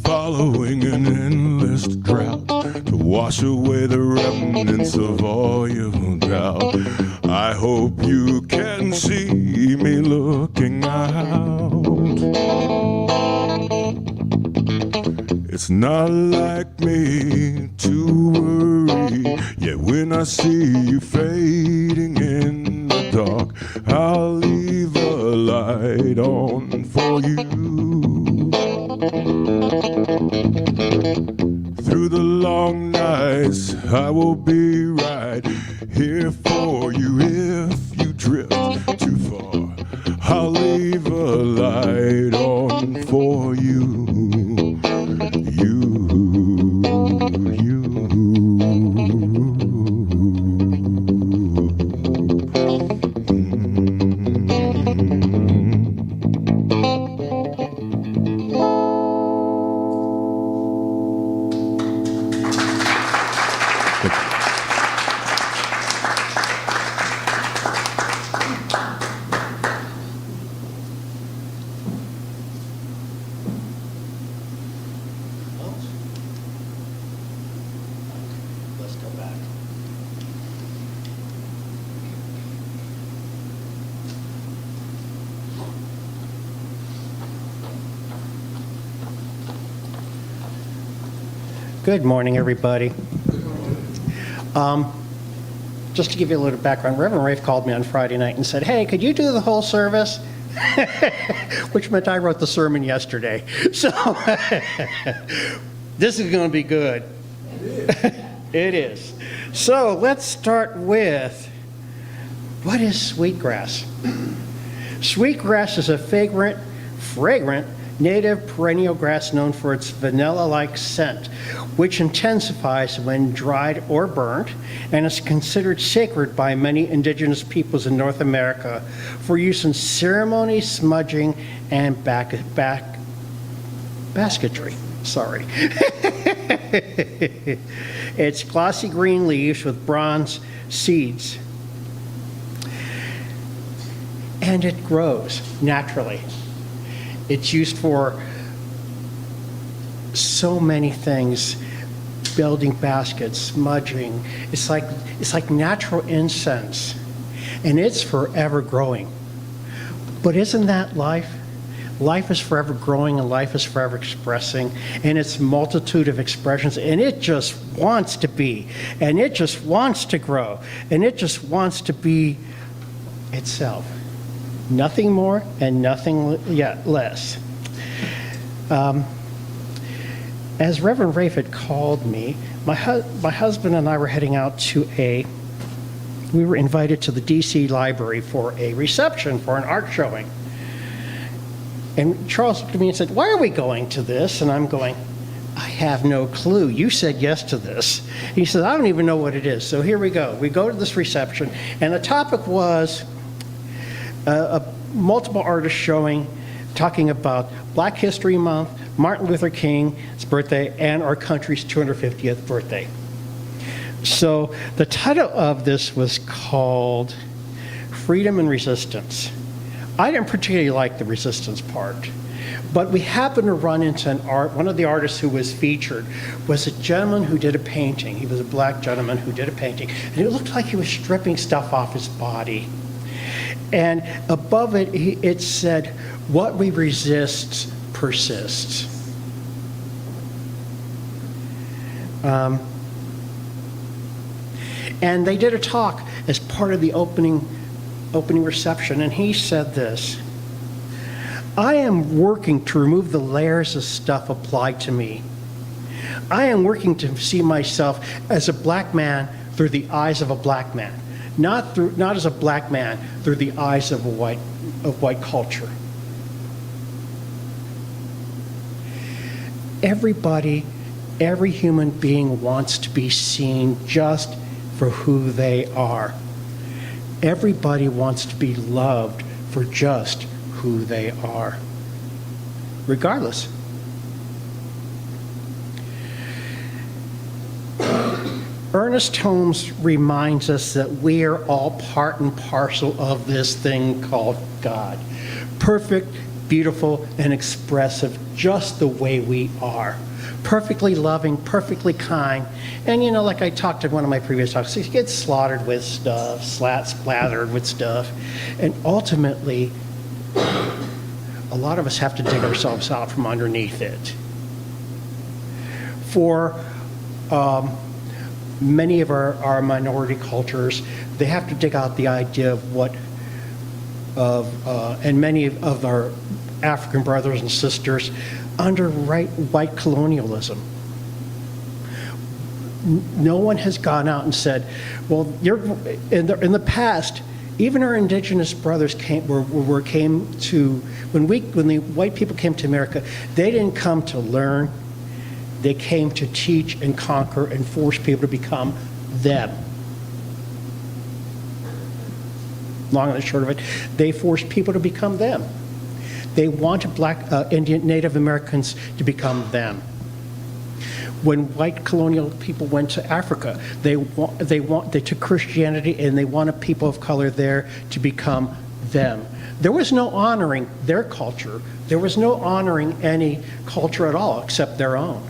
Following an endless drought to wash away the remnants of all your doubt. I hope you can see me looking out. It's not like me to worry, yet when I see you fading in the dark, I'll leave a light on for you. Through the long nights, I will be right here for you. If you drift too far, I'll leave a light on for you. Let's go back. Good morning, everybody. Just to give you a little background, Reverend Rafe called me on Friday night and said, "Hey, could you do the whole service?" Which meant I wrote the sermon yesterday. So this is going to be good. It is. So let's start with, what is sweetgrass? Sweetgrass is a fragrant native perennial grass known for its vanilla-like scent, which intensifies when dried or burnt, and is considered sacred by many indigenous peoples in North America for use in ceremony, smudging, and basketry. Sorry. It's glossy green leaves with bronze seeds, and it grows naturally. It's used for so many things, building baskets, smudging. It's like natural incense, and it's forever growing. But isn't that life? Life is forever growing, and life is forever expressing, and its multitude of expressions, and it just wants to be, and it just wants to grow, and it just wants to be itself. Nothing more and nothing yet less. As Reverend Rafe had called me, my husband and I were heading out to we were invited to the DC Library for a reception for an art showing. And Charles looked at me and said, "Why are we going to this?" And I'm going, "I have no clue. You said yes to this." He said, "I don't even know what it is." So here we go. We go to this reception, and the topic was a multiple artists showing, talking about Black History Month, Martin Luther King's birthday, and our country's 250th birthday. So the title of this was called Freedom and Resistance. I didn't particularly like the resistance part, but we happened to run into one of the artists who was featured was a gentleman who did a painting. He was a black gentleman who did a painting, and it looked like he was stripping stuff off his body. And above it, it said, what we resist persists. And they did a talk as part of the opening reception, and he said this: I am working to remove the layers of stuff applied to me. I am working to see myself as a black man through the eyes of a black man, not as a black man through the eyes of white culture. Everybody, every human being wants to be seen just for who they are. Everybody wants to be loved for just who they are, regardless. Ernest Holmes reminds us that we are all part and parcel of this thing called God. Perfect, beautiful, and expressive, just the way we are. Perfectly loving, perfectly kind. And like I talked in one of my previous talks, he gets slaughtered with stuff, splattered with stuff. And ultimately, a lot of us have to dig ourselves out from underneath it. For many of our minority cultures, they have to dig out the idea of and many of our African brothers and sisters under white colonialism. No one has gone out and said, well, in the past, even our indigenous brothers when the white people came to America, they didn't come to learn. They came to teach and conquer and force people to become them. Long and the short of it, they forced people to become them. They wanted black Indian Native Americans to become them. When white colonial people went to Africa, they took Christianity and they wanted people of color there to become them. There was no honoring their culture. There was no honoring any culture at all except their own.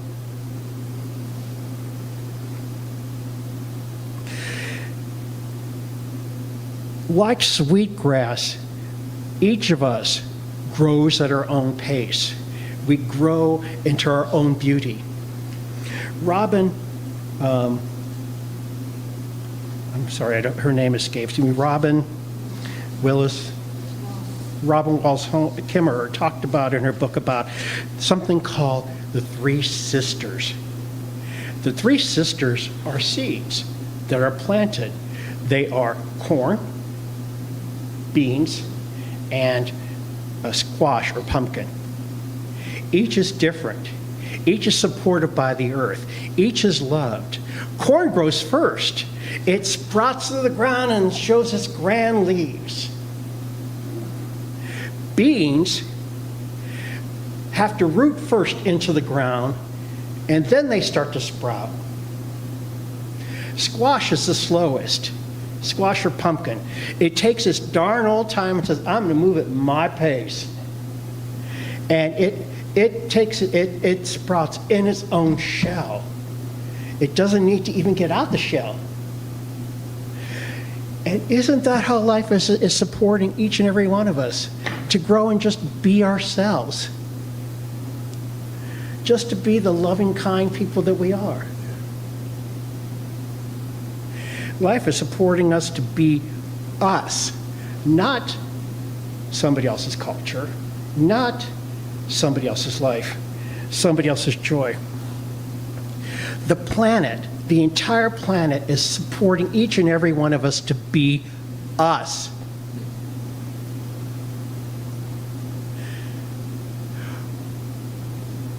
Like Sweetgrass, each of us grows at our own pace. We grow into our own beauty. Robin, I'm sorry, her name escapes me. Robin Walls Kimmerer talked about in her book about something called the Three Sisters. The Three Sisters are seeds that are planted. They are corn, beans, and a squash or pumpkin. Each is different. Each is supported by the earth. Each is loved. Corn grows first. It sprouts to the ground and shows its grand leaves. Beans have to root first into the ground, and then they start to sprout. Squash is the slowest. Squash or pumpkin. It takes its darn old time and says, I'm going to move at my pace. And it sprouts in its own shell. It doesn't need to even get out the shell. And isn't that how life is supporting each and every one of us? To grow and just be ourselves. Just to be the loving, kind people that we are. Life is supporting us to be us, not somebody else's culture, not somebody else's life, somebody else's joy. The planet, the entire planet, is supporting each and every one of us to be us.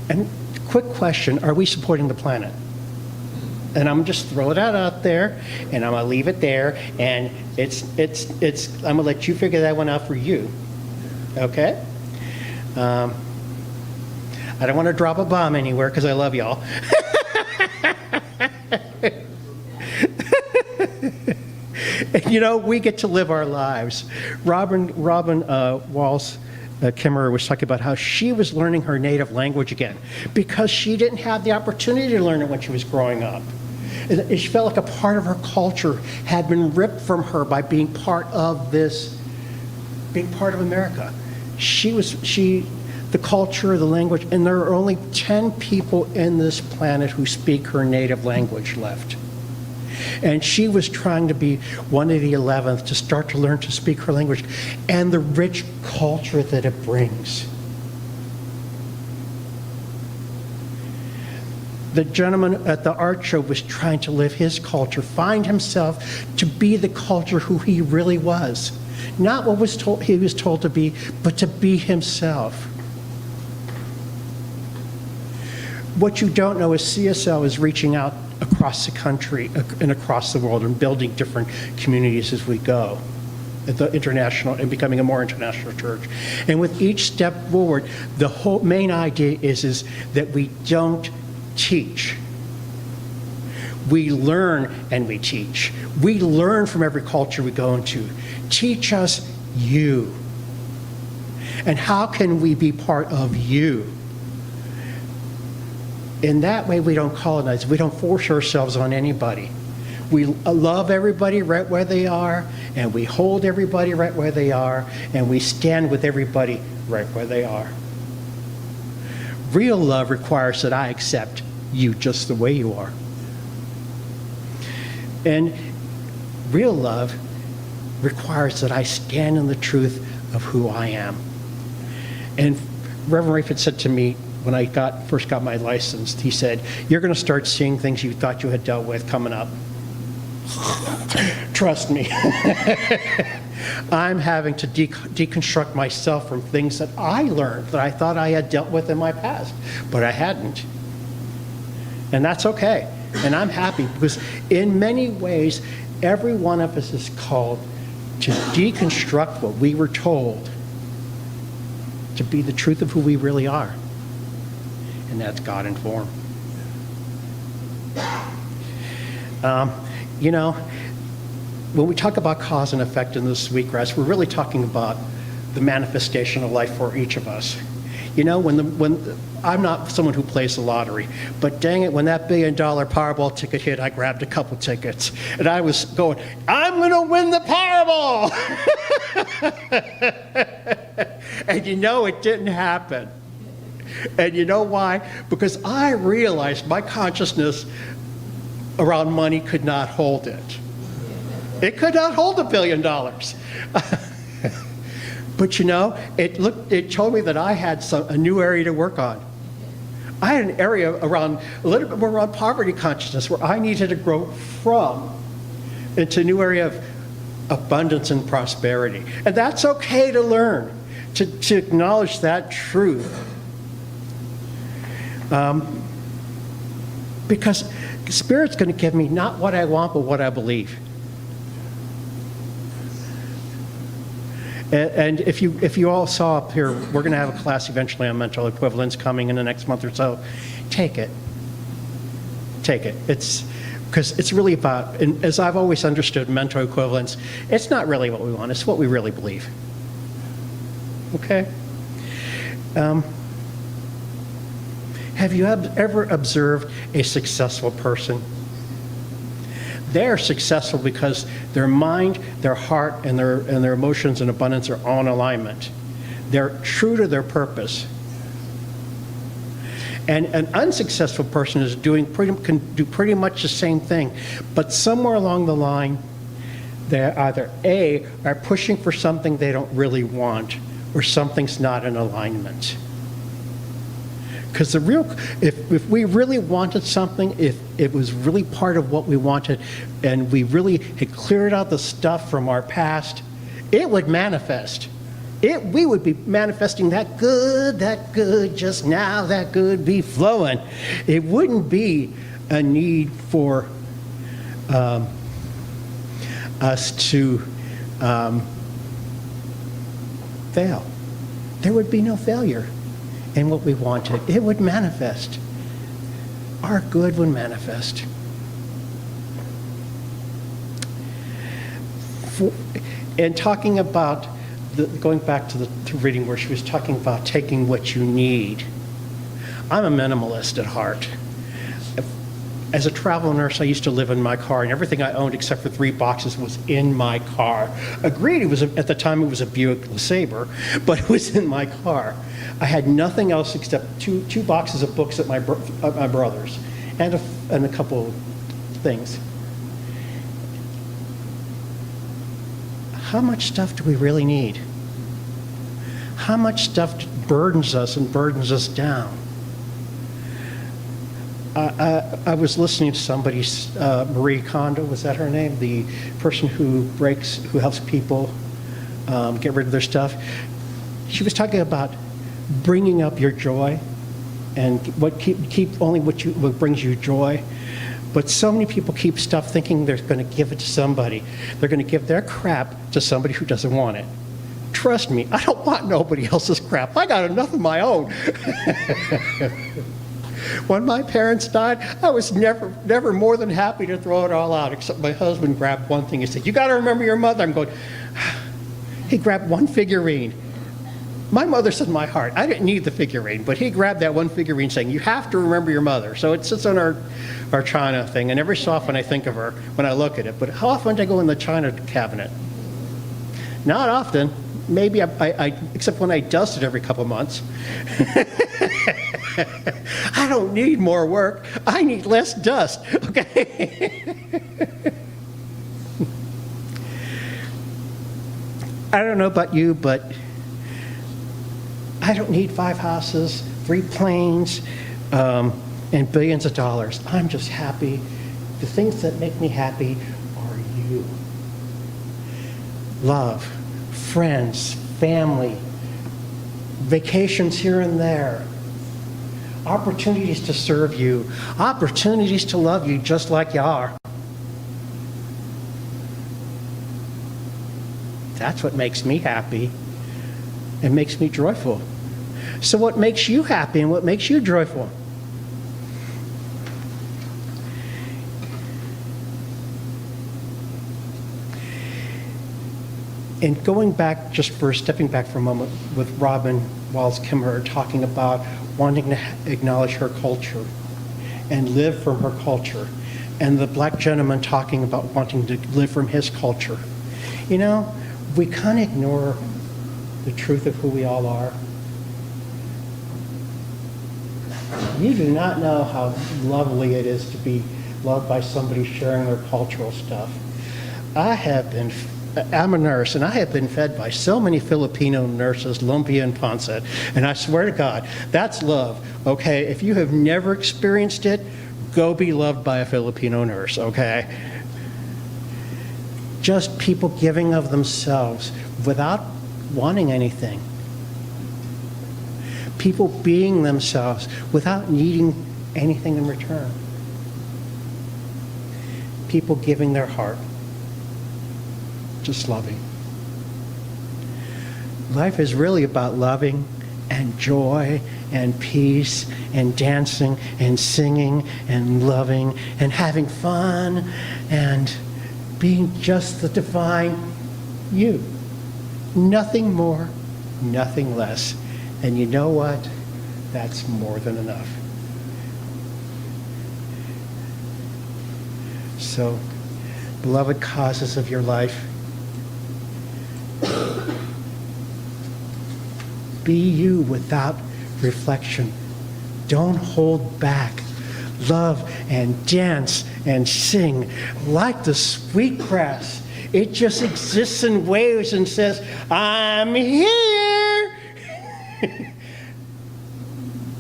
And quick question, are we supporting the planet? And I'm just throwing that out there, and I'm gonna leave it there, and I'm gonna let you figure that one out for you, okay? I don't want to drop a bomb anywhere because I love y'all. We get to live our lives. Robin Walls Kimmerer was talking about how she was learning her native language again because she didn't have the opportunity to learn it when she was growing up. She felt like a part of her culture had been ripped from her by being part of this being part of America. The culture, the language, and there are only 10 people in this planet who speak her native language left. And she was trying to be one of the 11th to start to learn to speak her language and the rich culture that it brings. The gentleman at the art show was trying to live his culture, find himself to be the culture who he really was. Not what he was told to be, but to be himself. What you don't know is CSL is reaching out across the country and across the world and building different communities as we go at the international and becoming a more international church. And with each step forward, the whole main idea is that we don't teach. We learn and we teach. We learn from every culture we go into. Teach us you. And how can we be part of you? In that way, we don't colonize. We don't force ourselves on anybody. We love everybody right where they are, and we hold everybody right where they are, and we stand with everybody right where they are. Real love requires that I accept you just the way you are. And real love requires that I stand in the truth of who I am. And Reverend Rayford said to me, when I first got my license, he said, "You're going to start seeing things you thought you had dealt with coming up." Trust me. I'm having to deconstruct myself from things that I learned that I thought I had dealt with in my past, but I hadn't. And that's okay. And I'm happy because in many ways, every one of us is called to deconstruct what we were told to be the truth of who we really are. And that's God in form. You know, when we talk about cause and effect in the Sweetgrass, we're really talking about the manifestation of life for each of us. You know, when I'm not someone who plays the lottery, but dang it, when that $1 billion Powerball ticket hit, I grabbed a couple tickets, and I was going, I'm going to win the Powerball! And you know, it didn't happen. And you know why? Because I realized my consciousness around money could not hold it. It could not hold $1 billion. But you know, it told me that I had a new area to work on. I had an area a little bit more around poverty consciousness where I needed to grow from into a new area of abundance and prosperity. And that's okay to learn, to acknowledge that truth. Because Spirit's going to give me not what I want, but what I believe. And if you all saw up here, we're going to have a class eventually on mental equivalence coming in the next month or so. Take it. Take it. Because it's really about, and as I've always understood mental equivalence, it's not really what we want, it's what we really believe. Okay? Have you ever observed a successful person? They're successful because their mind, their heart, and their emotions and abundance are all in alignment. They're true to their purpose. And an unsuccessful person can do pretty much the same thing, but somewhere along the line, they either A, are pushing for something they don't really want, or something's not in alignment. Because if we really wanted something, if it was really part of what we wanted, and we really had cleared out the stuff from our past, it would manifest. We would be manifesting that good, just now, that good be flowing. It wouldn't be a need for us to fail. There would be no failure. And what we wanted, it would manifest. Our good would manifest. And talking about, going back to the reading where she was talking about taking what you need. I'm a minimalist at heart. As a travel nurse, I used to live in my car, and everything I owned except for 3 boxes was in my car. Agreed, at the time it was a Buick LeSabre, but it was in my car. I had nothing else except two boxes of books at my brother's, and a couple things. How much stuff do we really need? How much stuff burdens us and burdens us down? I was listening to somebody, Marie Kondo, was that her name? The person who helps people get rid of their stuff. She was talking about bringing up your joy and keep only what brings you joy. But so many people keep stuff thinking they're going to give it to somebody. They're going to give their crap to somebody who doesn't want it. Trust me, I don't want nobody else's crap. I got enough of my own. When my parents died, I was never more than happy to throw it all out, except my husband grabbed one thing. He said, "You got to remember your mother." I'm going, he grabbed one figurine. My mother's in my heart. I didn't need the figurine, but he grabbed that one figurine saying, "You have to remember your mother." So it sits on our china thing, and every so often I think of her when I look at it. But how often do I go in the china cabinet? Not often. Maybe I except when I dust it every couple months. I don't need more work. I need less dust, okay? I don't know about you, but I don't need 5 houses, 3 planes, and billions of dollars. I'm just happy. The things that make me happy are you. Love, friends, family, vacations here and there, opportunities to serve you, opportunities to love you just like you are. That's what makes me happy and makes me joyful. So what makes you happy and what makes you joyful? And stepping back for a moment with Robin Wallace-Kimmerer talking about wanting to acknowledge her culture and live from her culture, and the black gentleman talking about wanting to live from his culture. You know, we kind of ignore the truth of who we all are. You do not know how lovely it is to be loved by somebody sharing their cultural stuff. I'm a nurse, and I have been fed by so many Filipino nurses, Lumpia and Ponset, and I swear to God, that's love, okay? If you have never experienced it, go be loved by a Filipino nurse, okay? Just people giving of themselves without wanting anything. People being themselves without needing anything in return. People giving their heart. Just loving. Life is really about loving and joy and peace and dancing and singing and loving and having fun and being just the divine you. Nothing more, nothing less. And you know what? That's more than enough. So, beloved causes of your life, be you without reflection. Don't hold back. Love and dance and sing like the sweetgrass. It just exists in waves and says, "I'm here."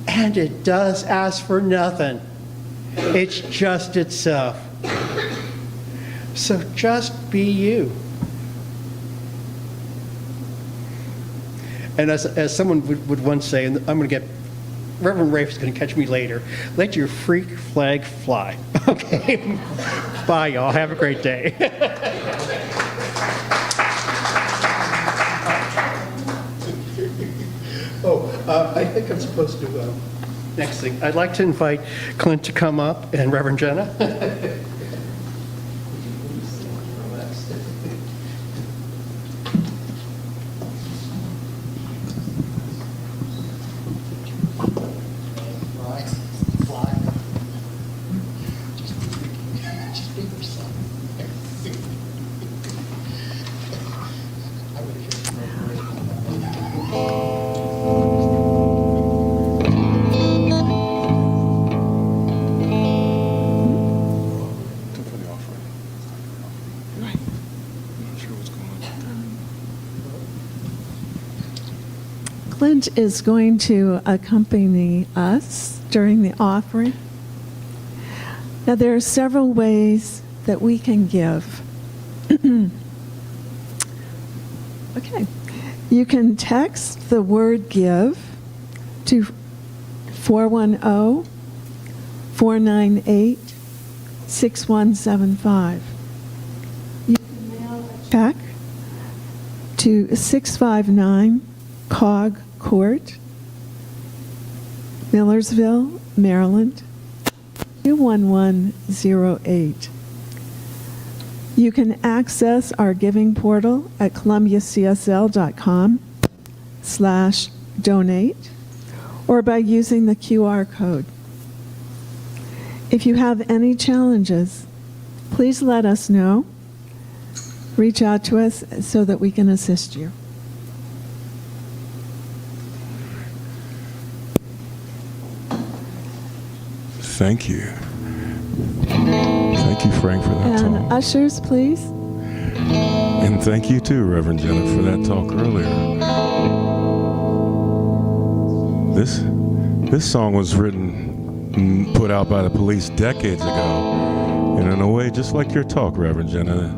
And it does ask for nothing. It's just itself. So just be you. And as someone would once say, and I'm going to get, Reverend Rafe is going to catch me later, let your freak flag fly. Okay? Bye, y'all. Have a great day. I think I'm supposed to, next thing, I'd like to invite Clint to come up and Reverend Jenna. Clint is going to accompany us during the offering. Now, there are several ways that we can give. Okay. You can text the word give to 410-498-6175. You can mail a check to 659 Cog Court, Millersville, Maryland, 21108. You can access our giving portal at columbiacsl.com/donate or by using the QR code. If you have any challenges, please let us know. Reach out to us so that we can assist you. Thank you. Thank you, Frank, for that And talk. ushers, please. And thank you too, Reverend Jenna, for that talk earlier. This song was written, put out by the police decades ago, and in a way, just like your talk, Reverend Jenna,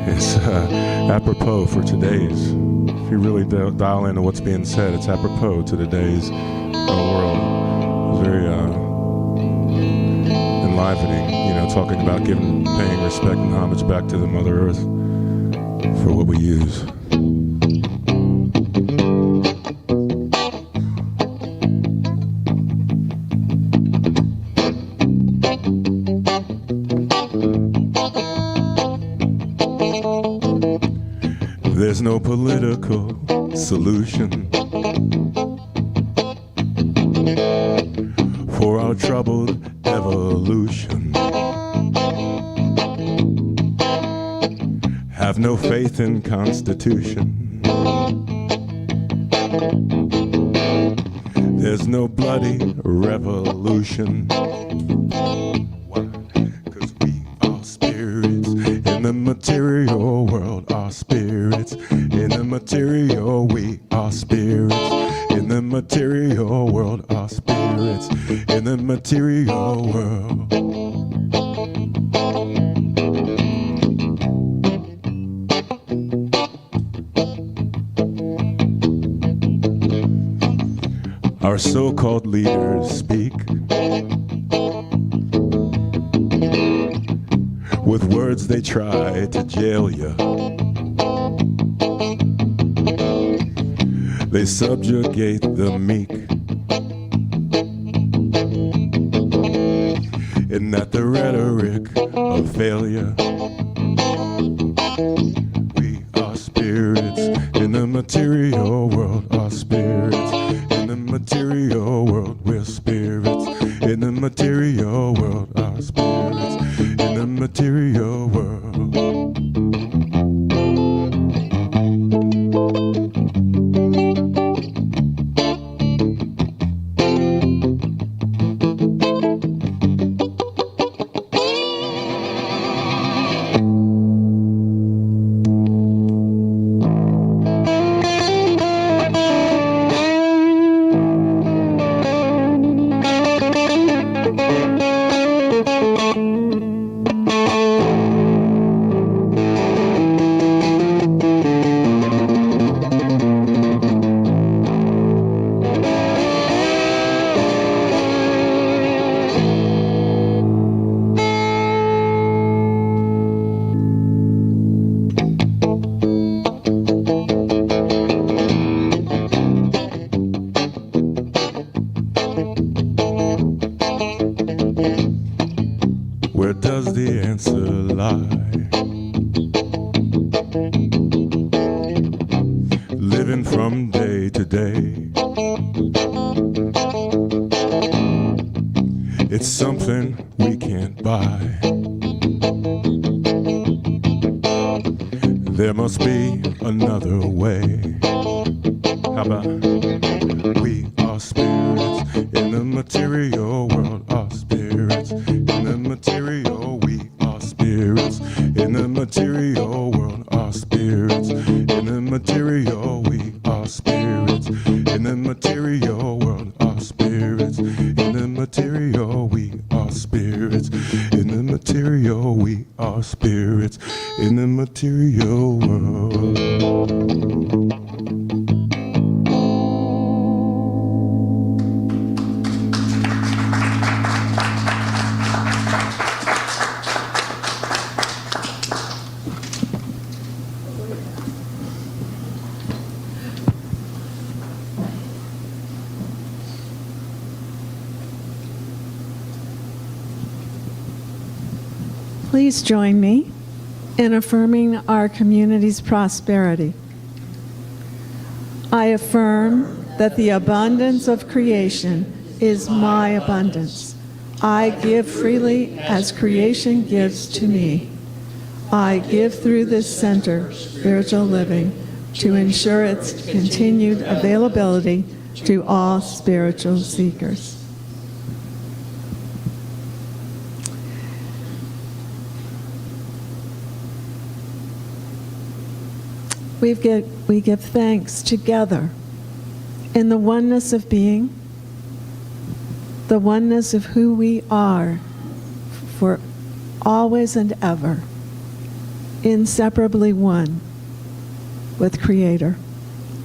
it's apropos for today's. If you really dial into what's being said, it's apropos to today's world. It's very enlivening, talking about paying respect and homage back to the Mother Earth for what we use. There's no political solution for our troubled evolution. Have no faith in Constitution. There's no bloody revolution. Why? 'Cause we are spirits in the material world. Are spirits in the material. We are spirits in the material world. Are spirits in the material world. Our so-called leaders speak with words they try to jail you. They subjugate the meek. Isn't that the rhetoric of failure? We are spirits in the material world. Are spirits in the material world. We're spirits in the material world. Are spirits in the material world. Where does the answer lie? Living from day to day, it's something we can't buy. There must be another way. How about we are spirits in the material world? Are spirits in the material? We are spirits in the material world. Are spirits in the material? We are spirits. the material world are spirits. In the material we are spirits. In the material we are spirits. In the material world. Please join me in affirming our community's prosperity. I affirm that the abundance of creation is my abundance. I give freely as creation gives to me. I give through this center, spiritual living, to ensure its continued availability to all spiritual seekers. We give thanks together in the oneness of being, the oneness of who we are for always and ever, inseparably one with Creator.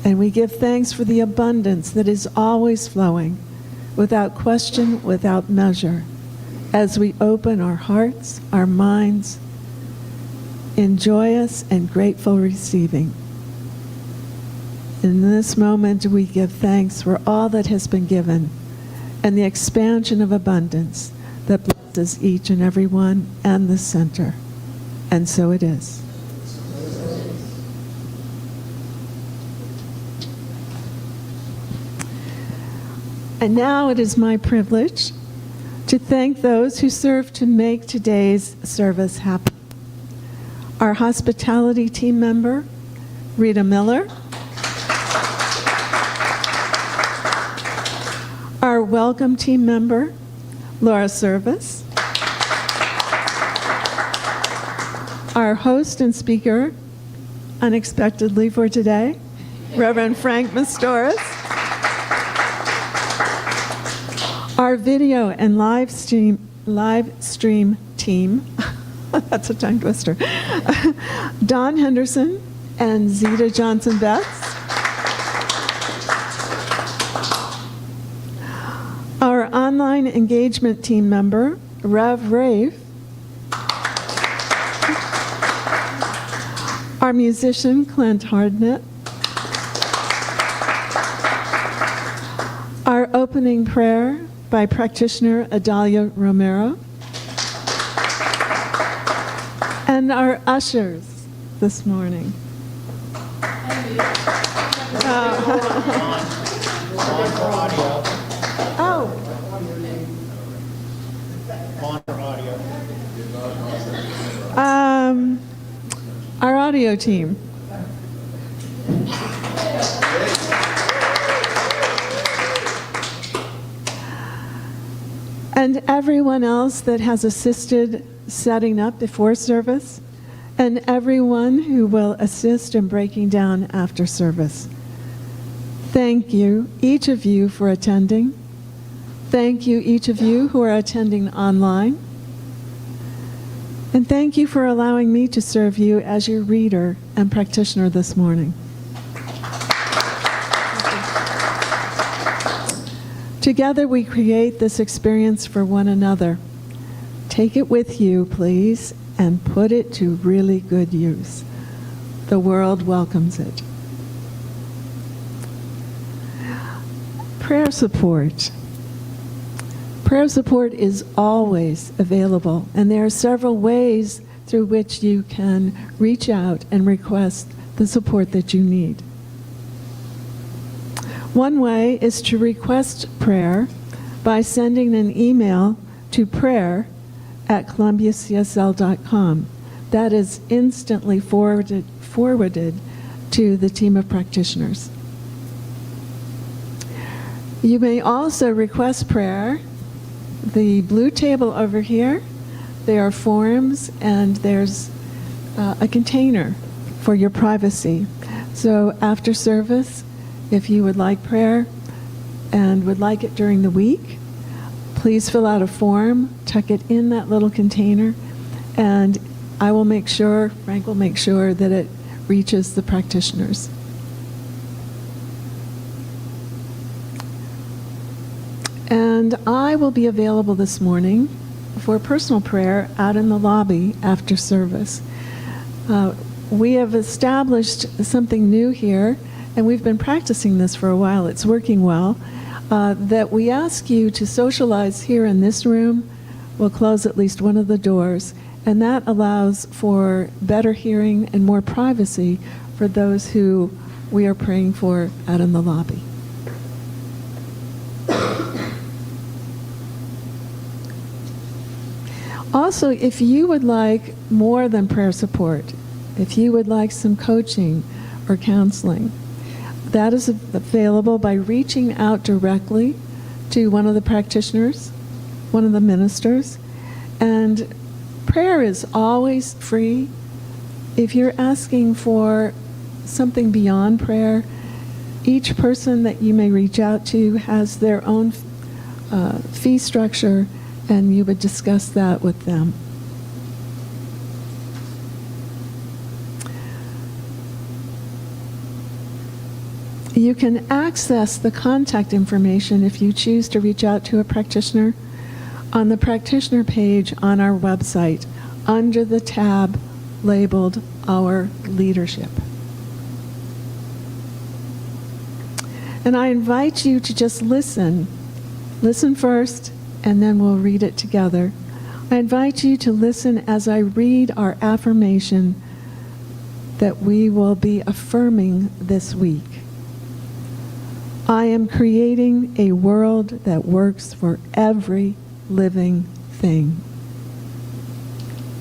And we give thanks for the abundance that is always flowing, without question, without measure, as we open our hearts, our minds, in joyous and grateful receiving. In this moment, we give thanks for all that has been given and the expansion of abundance that blesses each and every one and the center. And so it is. And now it is my privilege to thank those who served to make today's service happen. Our hospitality team member, Rita Miller. Our welcome team member, Laura Service. Our host and speaker, unexpectedly for today, Reverend Frank Mastoris. Our video and live stream team, that's a tongue twister, Don Henderson and Zeta Johnson-Betts. Our online engagement team member, Rev Rafe. Our musician, Clint Hardnett. Our opening prayer by practitioner Adalia Romero. And our ushers this morning. Our audio team. And everyone else that has assisted setting up before service, and everyone who will assist in breaking down after service. Thank you, each of you, for attending. Thank you, each of you who are attending online. And thank you for allowing me to serve you as your reader and practitioner this morning. Together we create this experience for one another. Take it with you, please, and put it to really good use. The world welcomes it. Prayer support. Prayer support is always available, and there are several ways through which you can reach out and request the support that you need. One way is to request prayer by sending an email to prayer@columbiacsl.com. That is instantly forwarded to the team of practitioners. You may also request prayer. The blue table over here, there are forms and there's a container for your privacy. So after service, If you would like prayer and would like it during the week, please fill out a form, tuck it in that little container, and I will make sure, Frank will make sure that it reaches the practitioners. And I will be available this morning for personal prayer out in the lobby after service. We have established something new here, and we've been practicing this for a while. It's working well. That we ask you to socialize here in this room. We'll close at least one of the doors, and that allows for better hearing and more privacy for those who we are praying for out in the lobby. Also, if you would like more than prayer support, if you would like some coaching or counseling, that is available by reaching out directly to one of the practitioners, one of the ministers. And prayer is always free. If you're asking for something beyond prayer, each person that you may reach out to has their own fee structure, and you would discuss that with them. You can access the contact information if you choose to reach out to a practitioner on the practitioner page on our website under the tab labeled Our Leadership. And I invite you to just listen. Listen first, and then we'll read it together. I invite you to listen as I read our affirmation that we will be affirming this week. I am creating a world that works for every living thing.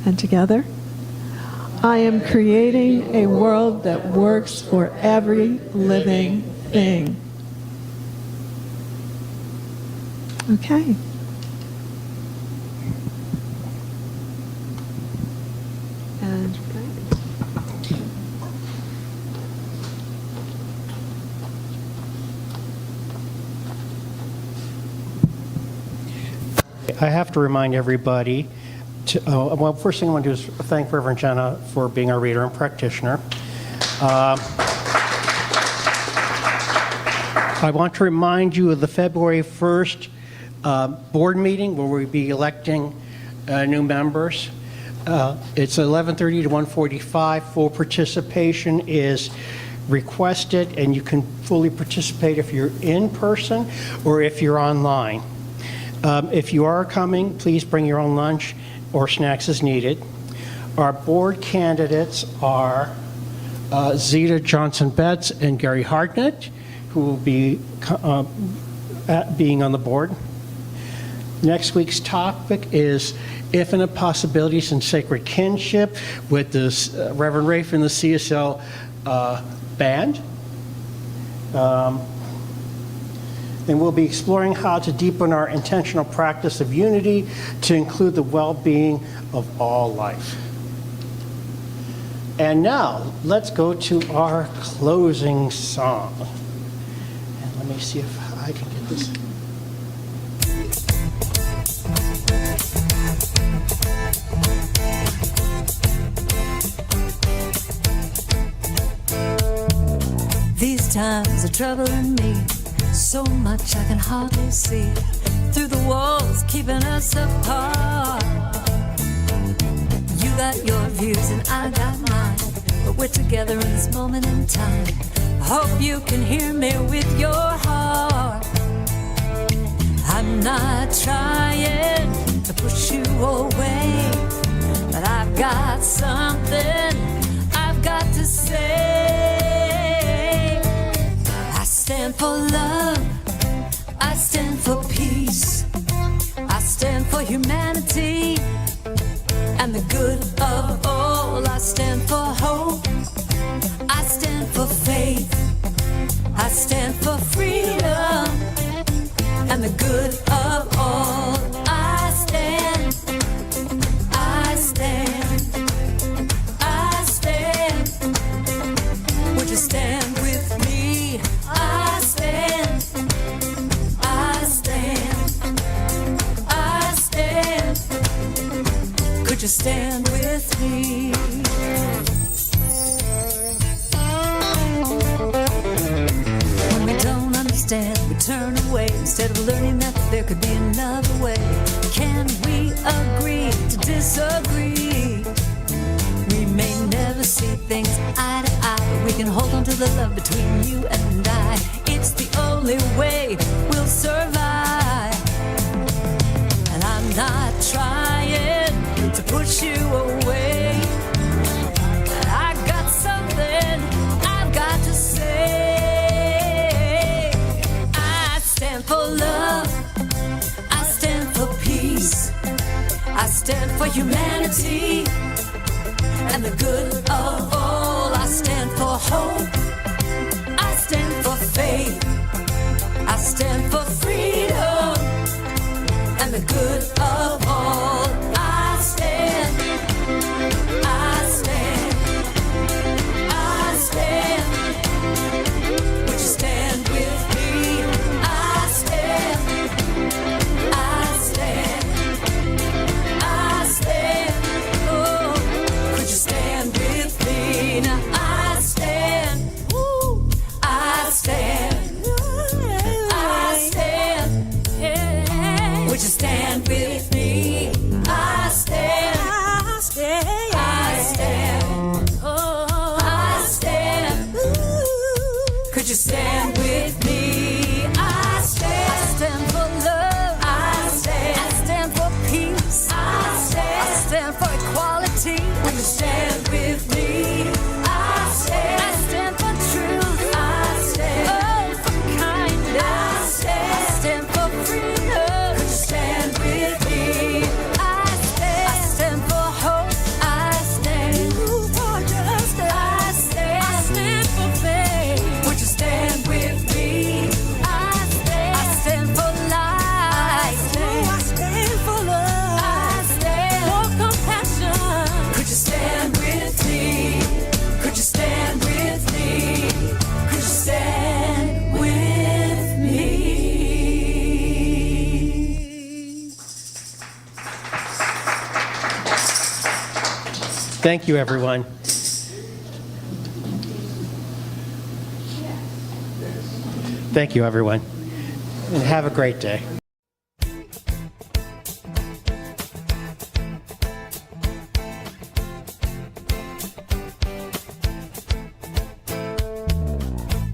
And together, I am creating a world that works for every living thing. Okay. And I have to remind everybody to, well, first thing I want to do is thank Reverend Jenna for being our reader and practitioner. I want to remind you of the February 1st board meeting where we'll be electing new members. It's 11:30 to 1:45. Full participation is requested, and you can fully participate if you're in person or if you're online. If you are coming, please bring your own lunch or snacks as needed. Our board candidates are Zeta Johnson-Betts and Gary Hartnett, who will be being on the board. Next week's topic is Infinite Possibilities in Sacred Kinship with this Reverend Rafe and the CSL band. And we'll be exploring how to deepen our intentional practice of unity to include the well-being of all life. And now, let's go to our closing song. And let me see if I can get this. These times are troubling me. So much I can hardly see through the walls keeping us apart. You got your views and I got mine, but we're together in this moment in time. I hope you can hear me with your heart. I'm not trying to push you away, but I've got something I've got to say. I stand for love, I stand for peace, I stand for humanity and the good of all. I stand for hope, I stand for faith, I stand for freedom and the good of all. I stand, I stand, I stand. Would you stand with me? I turn away instead of learning that there could be another way? Can we agree to disagree? We may never see things eye to eye, but we can hold on to the love between you and I. It's the only way we'll survive. And I'm not trying to push you away. I got something I've got to say. I stand for love. I stand for peace. I stand for humanity and the good of all. I stand for hope. I stand for faith. I stand for freedom and the good of all. I stand. I stand. I stand. Would you stand with me? I stand. I stand. I stand. Oh, could you stand with me? Now I stand. Ooh, I stand. I stand. Yeah. Would you stand with me? I stand. I stand. I stand. Oh, I stand. Ooh. Could you stand with me? I stand. I stand for love. I stand. I stand for peace. I stand. I stand for equality. Would you stand with me? I stand. I stand for truth. I stand. Oh, for kindness. I stand. I stand for freedom. Could you stand with me? I stand. I stand for hope. I stand. For justice. I stand. I stand for faith. Would you stand with me? I stand. I stand for life. I stand. I stand for love. I stand for compassion. Could you stand with me? Could you stand with me? Could you stand with me? Thank you, everyone. Thank you, everyone. And have a great day.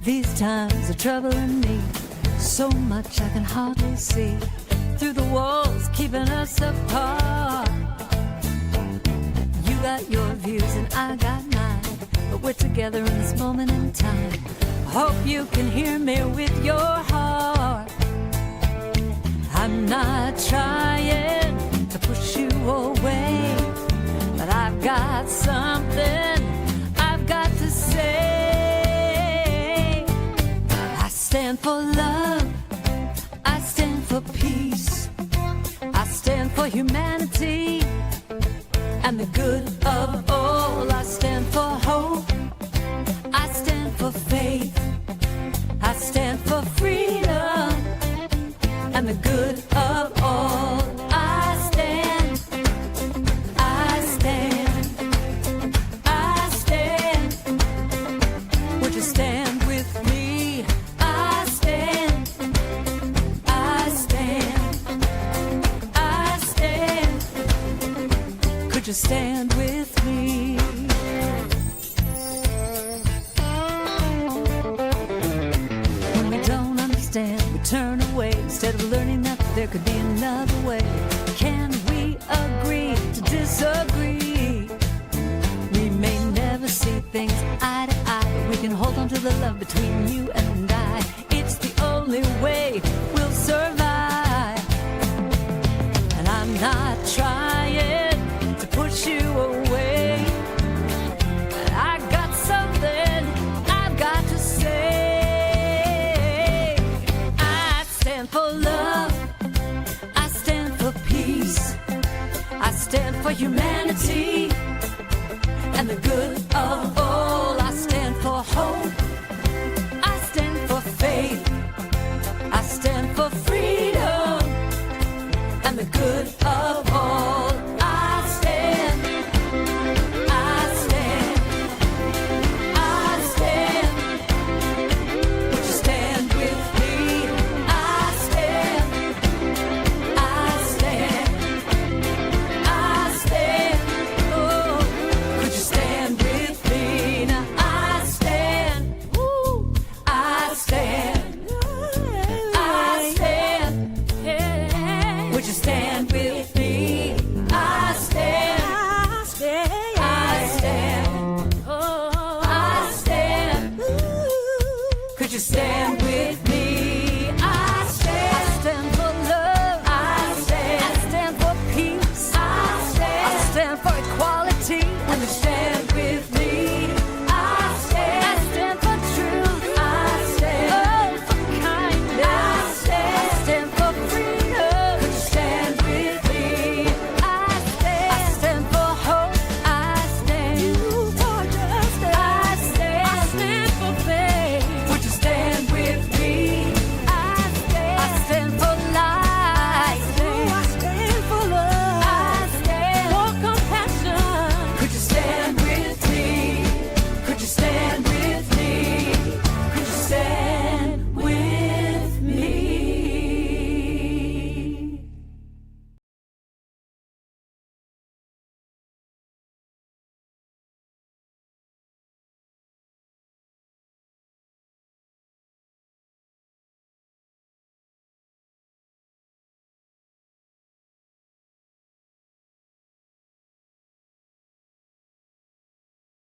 These times are troubling me so much I can hardly see through the walls keeping us apart. You got your views and I got mine, but we're together in this moment in time. Hope you can hear me with your heart. I'm not trying to push you away, but I've got something I've got to say. I stand for love. I stand for peace. I stand for humanity and the good of all. I stand for hope. I stand for faith. I stand for freedom and the good of all. I stand. I stand. I stand. Would you stand with me? I stand. I stand. I stand. Could you stand with me? When we don't understand, we turn away instead of learning that there could be another way. Can we agree to disagree? We may never see things eye to eye, but we can hold on to the love between you and I. It's the only way we'll survive. And I'm not trying to push you away. I got something I've got to say. I stand for love. I stand for peace. I stand for humanity and the good of all. I stand for hope. I stand for faith. I stand for freedom and the good of all. I stand. I stand. I stand. Would you stand with me? I Could you stand with